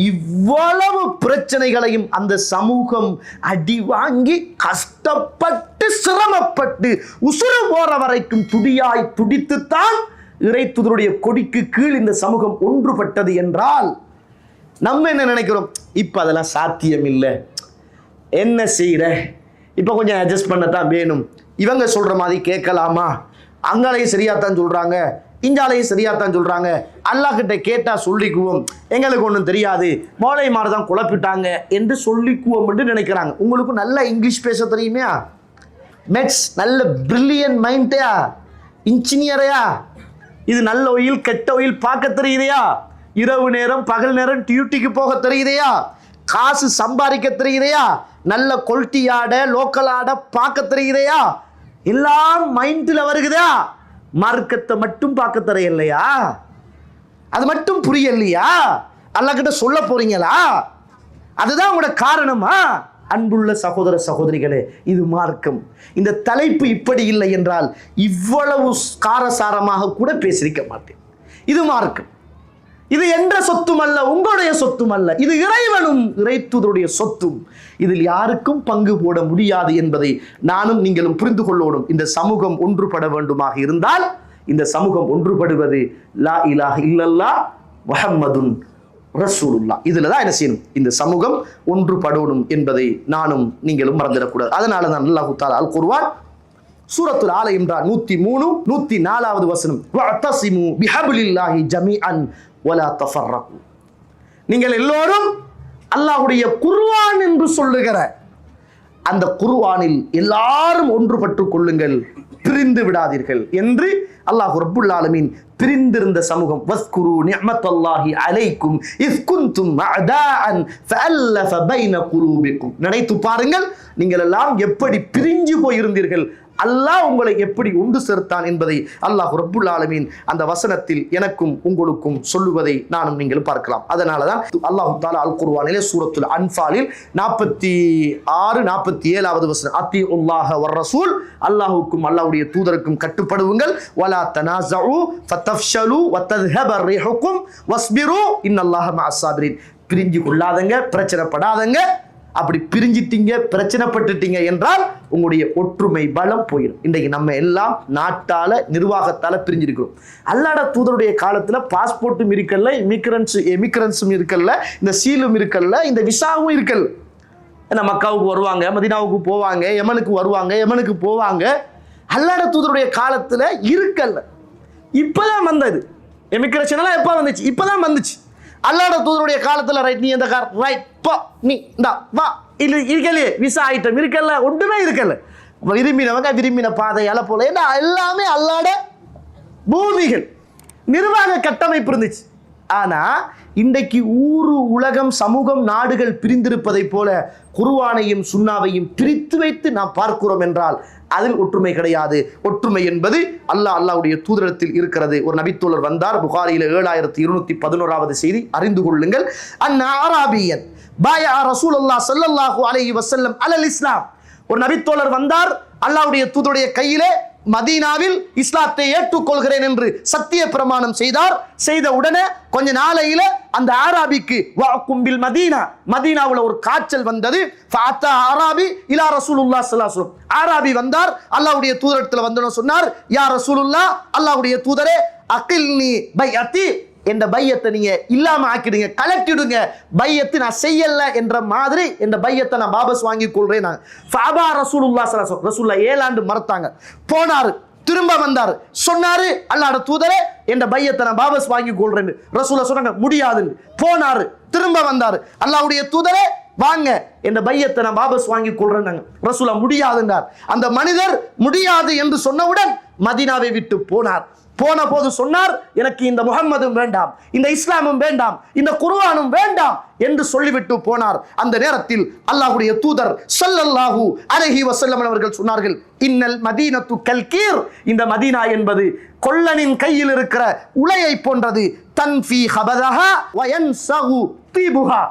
இவ்வளவு பிரச்சனைகளையும் அந்த சமூகம் அடி வாங்கி கஷ்டப்பட்டு சிரமப்பட்டு உசுறு போற வரைக்கும் துடியாய் துடித்துத்தான் இறை தூதருடைய கொடிக்கு கீழ் இந்த சமூகம் ஒன்றுபட்டது என்றால் நம்ம என்ன நினைக்கிறோம்? இப்ப அதெல்லாம் சாத்தியம் இல்லை, என்ன செய்யற, இப்ப கொஞ்சம் அட்ஜஸ்ட் பண்ணத்தான் வேணும், இவங்க சொல்ற மாதிரி கேட்கலாமா, அங்காலையும் சரியாத்தான் சொல்றாங்க, இஞ்சாலையும் சரியாத்தான் சொல்றாங்க, அல்லாஹ் கிட்ட கேட்டா சொல்லிக்குவோம், எங்களுக்கு ஒன்றும் தெரியாது, மோளை மாதிரி தான் குழப்பிட்டாங்க என்று சொல்லிக்குவோம் என்று நினைக்கிறாங்க. உங்களுக்கு நல்ல இங்கிலீஷ் பேச தெரியுமையா, மேத்ஸ் நல்ல பிரில்லியன்ட் மைண்டையா, இன்ஜினியரையா, இது நல்ல ஒயில் கெட்ட ஒயில் பார்க்க தெரியுதையா, இரவு நேரம் பகல் நேரம் டியூட்டிக்கு போக தெரியுதையா, காசு சம்பாதிக்க தெரியுதையா, நல்ல குவாலிட்டி ஆட லோக்கல் ஆட பார்க்க தெரியுதையா, எல்லாம் மைண்டில் வருகுதா, மார்க்கத்தை மட்டும் பார்க்க தெரியலையா, அது மட்டும் புரியலையா, அல்லாஹ் கிட்ட சொல்ல போறீங்களா, அதுதான் உங்களோட காரணமா அன்புள்ள சகோதர சகோதரிகளே, இது மார்க்கம். இந்த தலைப்பு இப்படி இல்லை என்றால் இவ்வளவு காரசாரமாக கூட பேசியிருக்க மாட்டேன். இது மார்க்கம். இது என்ற சொத்தும் அல்ல, உங்களுடைய சொத்தும் அல்ல. இது இறைவனும் இறைத்தூதருடைய சொத்தும். இதில் யாருக்கும் பங்கு போட முடியாது என்பதை நானும் நீங்களும் புரிந்து கொள்ளோடும். இந்த சமூகம் ஒன்றுபட வேண்டுமாக இருந்தால் இந்த சமூகம் ஒன்றுபடுவது லா இலாஹ இல்லல்லாஹ் முஹம்மதுன் ரசூலுல்லாஹ். இதுல தான் என்ன செய்யணும்? இந்த சமூகம் ஒன்றுபடணும் என்பதை நானும் நீங்களும் மறந்துடக்கூடாது. அதனால தான் அல்லாஹ் தஆலா அல் குர்ஆன் சூரத்துல் ஆல இம்ரான் 103 104வது வசனம், வஅதஸிமு பிஹப்லில்லாஹி ஜமீஅன் வலா தஃபர்ரகு. நீங்கள் எல்லோரும் அல்லாஹ்வுடைய குர்ஆன் என்று சொல்லுகிற அந்த குர்ஆனில் எல்லாரும் ஒன்றுபட்டுக் கொள்ளுங்கள், பிரிந்து விடாதீர்கள் என்று அல்லாஹ் ரப்புல் ஆலமீன் பிரிந்திருந்த சமூகம். வஸ்குரு நிஅமத்தல்லாஹி அலைக்கும் இஸ் குன்தும் அஅதாஅன் ஃபஅல்லஃப பைன குலூபிக்கும். நினைத்து பாருங்கள், நீங்கள் எல்லாம் எப்படி பிரிஞ்சு போயிருந்தீர்கள், அல்லாஹ் உங்களை எப்படி ஒன்று சேர்த்தான் என்பதை அல்லாஹ் ரப்புல் ஆலமீன் அந்த வசனத்தில் எனக்கும் உங்களுக்கும் சொல்லுவதை நானும் நீங்களும் பார்க்கலாம். அதனால தான் அல்லாஹ் தஆலா அல் குர்ஆனிலே சூரத்துல் அன்ஃபாலில் 46 47வது வசனம், அத்தீஉல்லாஹ வர் ரசூல், அல்லாஹ்வுக்கும் அல்லாஹ்வுடைய தூதருக்கும் கட்டுப்படுங்கள், வலா தனாஸஉ ஃபதஃப்ஷலு வதذهب ரிஹுக்கும் வஸ்பிரு இன்னல்லாஹ மஅஸ் ஸாபிரீன். பிரிஞ்சு கொள்ளாதங்க, பிரச்சனைப்படாதங்க. அப்படி பிரிஞ்சிட்டீங்க, பிரச்சனைப்பட்டுட்டீங்க என்றால் உங்களுடைய ஒற்றுமை பலம் போயிடும். இன்றைக்கு நம்ம எல்லாம் நாட்டால நிர்வாகத்தால பிரிஞ்சிருக்கிறோம். அல்லாஹ்வுடைய தூதருடைய காலத்துல பாஸ்போர்ட்டும் இருக்கல்ல, எமிக்ரன்ஸும் இருக்கல்ல, இந்த சீலும் இருக்கல்ல, இந்த விசாவும் இருக்கல்ல. ஏன்னா மக்காவுக்கு வருவாங்க, மதீனாவுக்கு போவாங்க, யமனுக்கு வருவாங்க, யமனுக்கு போவாங்க. அல்லாஹ்வுடைய தூதருடைய காலத்துல இருக்கல்ல. இப்பதான் வந்தது. எமிக்ரேஷன் எல்லாம் எப்ப வந்துச்சு? இப்பதான் வந்துச்சு. அல்லாஹ்வுடைய தூதருடைய காலத்துல ரைட், நீ எந்த கார் ரைட் போ, நீ இந்தா வா, இல்ல இருக்கலையே விசா ஐட்டம் இருக்கல்ல, ஒன்றுமே இருக்கல்ல. விரும்பினவங்க விரும்பின பாதையால போல, ஏன்னா எல்லாமே அல்லாஹ்வுடைய பூமிகள், நிர்வாக கட்டமைப்பு இருந்துச்சு. ஆனா இன்றைக்கு ஊரு உலகம் சமூகம் நாடுகள் பிரிந்திருப்பதை போல குர்ஆனையும் சுன்னாவையும் பிரித்து வைத்து நாம் பார்க்கிறோம் என்றால் அதில் ஒற்றுமை கிடையாது. ஒற்றுமை என்பது அல்லாஹ்வுடைய தூதரிடத்தில் இருக்கிறது. ஒரு நபித்தோழர் வந்தார், புகாரியில 7211வது செய்தி, அறிந்து கொள்ளுங்கள். அன்அராபியன் பாயா ரசூலுல்லாஹ் ஸல்லல்லாஹு அலைஹி வஸல்லம் அலல் இஸ்லாம். ஒரு நபித்தோழர் வந்தார், அல்லாஹ்வுடைய தூதருடைய கையிலே மதீனாவில் இஸ்லாத்தை ஏற்றுக்கொள்கிறேன் என்று சத்திய பிரமாணம் செய்தார். செய்த உடனே கொஞ்ச நாளையில அந்த ஆராபிக்கு வாக்கும்பில் மதீனாவுல ஒரு காய்ச்சல் வந்தது. ஃபஅத்தா ஆராபி இலா ரசூலுல்லாஹ் ஸல்லல்லாஹு அலைஹி வஸல்லம். ஆராபி வந்தார், அல்லாஹ்வுடைய தூதரிடத்தில் வந்தன சொன்னார், யா ரசூலுல்லாஹ், அல்லாஹ்வுடைய தூதரே, அகில்னி பைஅத்தி, என்ற பையத்தை நீங்க இல்லாம ஆக்கிடுங்க, கலட்டிடுங்க. பையத்தை நான் செய்யல என்ற மாதிரி என்ற பையத்தை நான் வாபஸ் வாங்கி கொள்றேன். ஃபஅபா ரசூலுல்லாஹ் ஸல்லல்லாஹு அலைஹி வஸல்லம். ரசூலுல்லாஹ் 7 ஆண்டு மறுத்தாங்க. போனாரு, திரும்ப வந்தாரு, சொன்னாரு, அல்லாஹ்வுடைய தூதரே, என்ற பையத்தை நான் வாபஸ் வாங்கி கொள்றேன். ரசூலுல்லாஹ் சொன்னாங்க முடியாதுன்னு. போனாரு, திரும்ப வந்தாரு, அல்லாஹ்வுடைய தூதரே வாங்க, என்ற பையத்தை நான் வாபஸ் வாங்கி கொள்றேன். ரசூலுல்லாஹ் முடியாதுன்றார். அந்த மனிதர் முடியாது என்று சொன்னவுடன் மதீனாவை விட்டு போனார். போன போது சொன்னார், எனக்கு இந்த முஹம்மதும் வேண்டாம், இந்த இஸ்லாமும் வேண்டாம், இந்த குர்ஆனும் வேண்டாம் என்று சொல்லிவிட்டு போனார். அந்த நேரத்தில் அல்லாஹ்வுடைய தூதர் ஸல்லல்லாஹு அலைஹி வஸல்லம் அவர்கள் சொன்னார்கள், இன்னல் மதீனத்து கல்கீர், இந்த மதீனா என்பது கொல்லனின் கையில் இருக்கிற உலையை போன்றது. தன்ஃபி ஹபதஹா வ யன்ஸஹு தீபுஹா,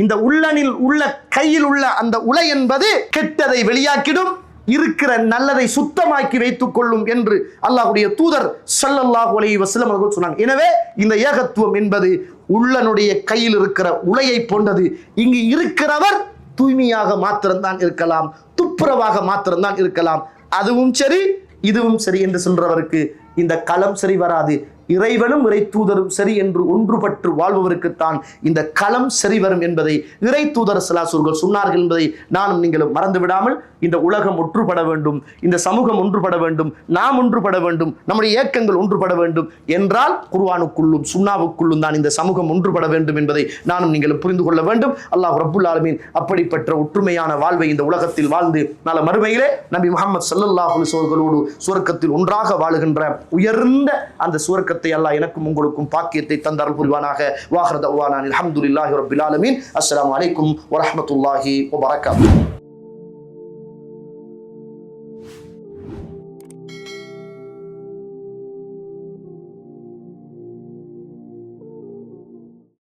இந்த உள்ளனில் உள்ள கையில் உள்ள அந்த உலை என்பது கெட்டதை வெளியாக்கிடும், இருக்கிற நல்லதை சுத்தமாக்கி வைத்துக் கொள்ளும் என்று அல்லாஹ்வுடைய தூதர் ஸல்லல்லாஹு அலைஹி வஸல்லம் அவர்கள் சொன்னாங்க. எனவே இந்த ஏகத்துவம் என்பது உள்ளனுடைய கையில் இருக்கிற உலையை போன்றது. இங்கு இருக்கிறவர் தூய்மையாக மாத்திரம்தான் இருக்கலாம், துப்புரவாக மாத்திரம்தான் இருக்கலாம். அதுவும் சரி இதுவும் சரி என்று சொல்றவருக்கு இந்த களம் சரி வராது. இறைவனும் இறை தூதரும் சரி என்று ஒன்றுபட்டு வாழ்பவருக்குத்தான் இந்த களம் சரி வரும் என்பதை இறை தூதர் ஸல்லல்லாஹு அலைஹி வஸல்லம் சொன்னார்கள் என்பதை நானும் நீங்களும் மறந்து விடாமல், இந்த உலகம் ஒன்றுபட வேண்டும், இந்த சமூகம் ஒன்றுபட வேண்டும், நாம் ஒன்றுபட வேண்டும், நம்முடைய இயக்கங்கள் ஒன்றுபட வேண்டும் என்றால் குர்ஆனுக்குள்ளும் சுன்னாவுக்குள்ளும் தான் இந்த சமூகம் ஒன்றுபட வேண்டும் என்பதை நானும் நீங்களும் புரிந்து கொள்ள வேண்டும். அல்லாஹ் ரப்புல் ஆலமீன் அப்படிப்பட்ட ஒற்றுமையான வாழ்வை இந்த உலகத்தில் வாழ்ந்து நாளை மறுமையிலே நபி முஹம்மது ஸல்லல்லாஹு அலைஹி வஸல்லம் அவர்களோடு சுவர்க்கத்தில் ஒன்றாக வாழுகின்ற உயர்ந்த அந்த சுவர்க்க அல்லாஹ் எனக்கும் உங்களுக்கும் பாக்கியத்தை தந்தருள் புரிவானாக. வாஹிரு தஅவானா அல்ஹம்துலில்லாஹி ரப்பில் ஆலமீன். அஸ்ஸலாமு அலைக்கும் வரஹ்மத்துல்லாஹி வபரகாத்துஹு.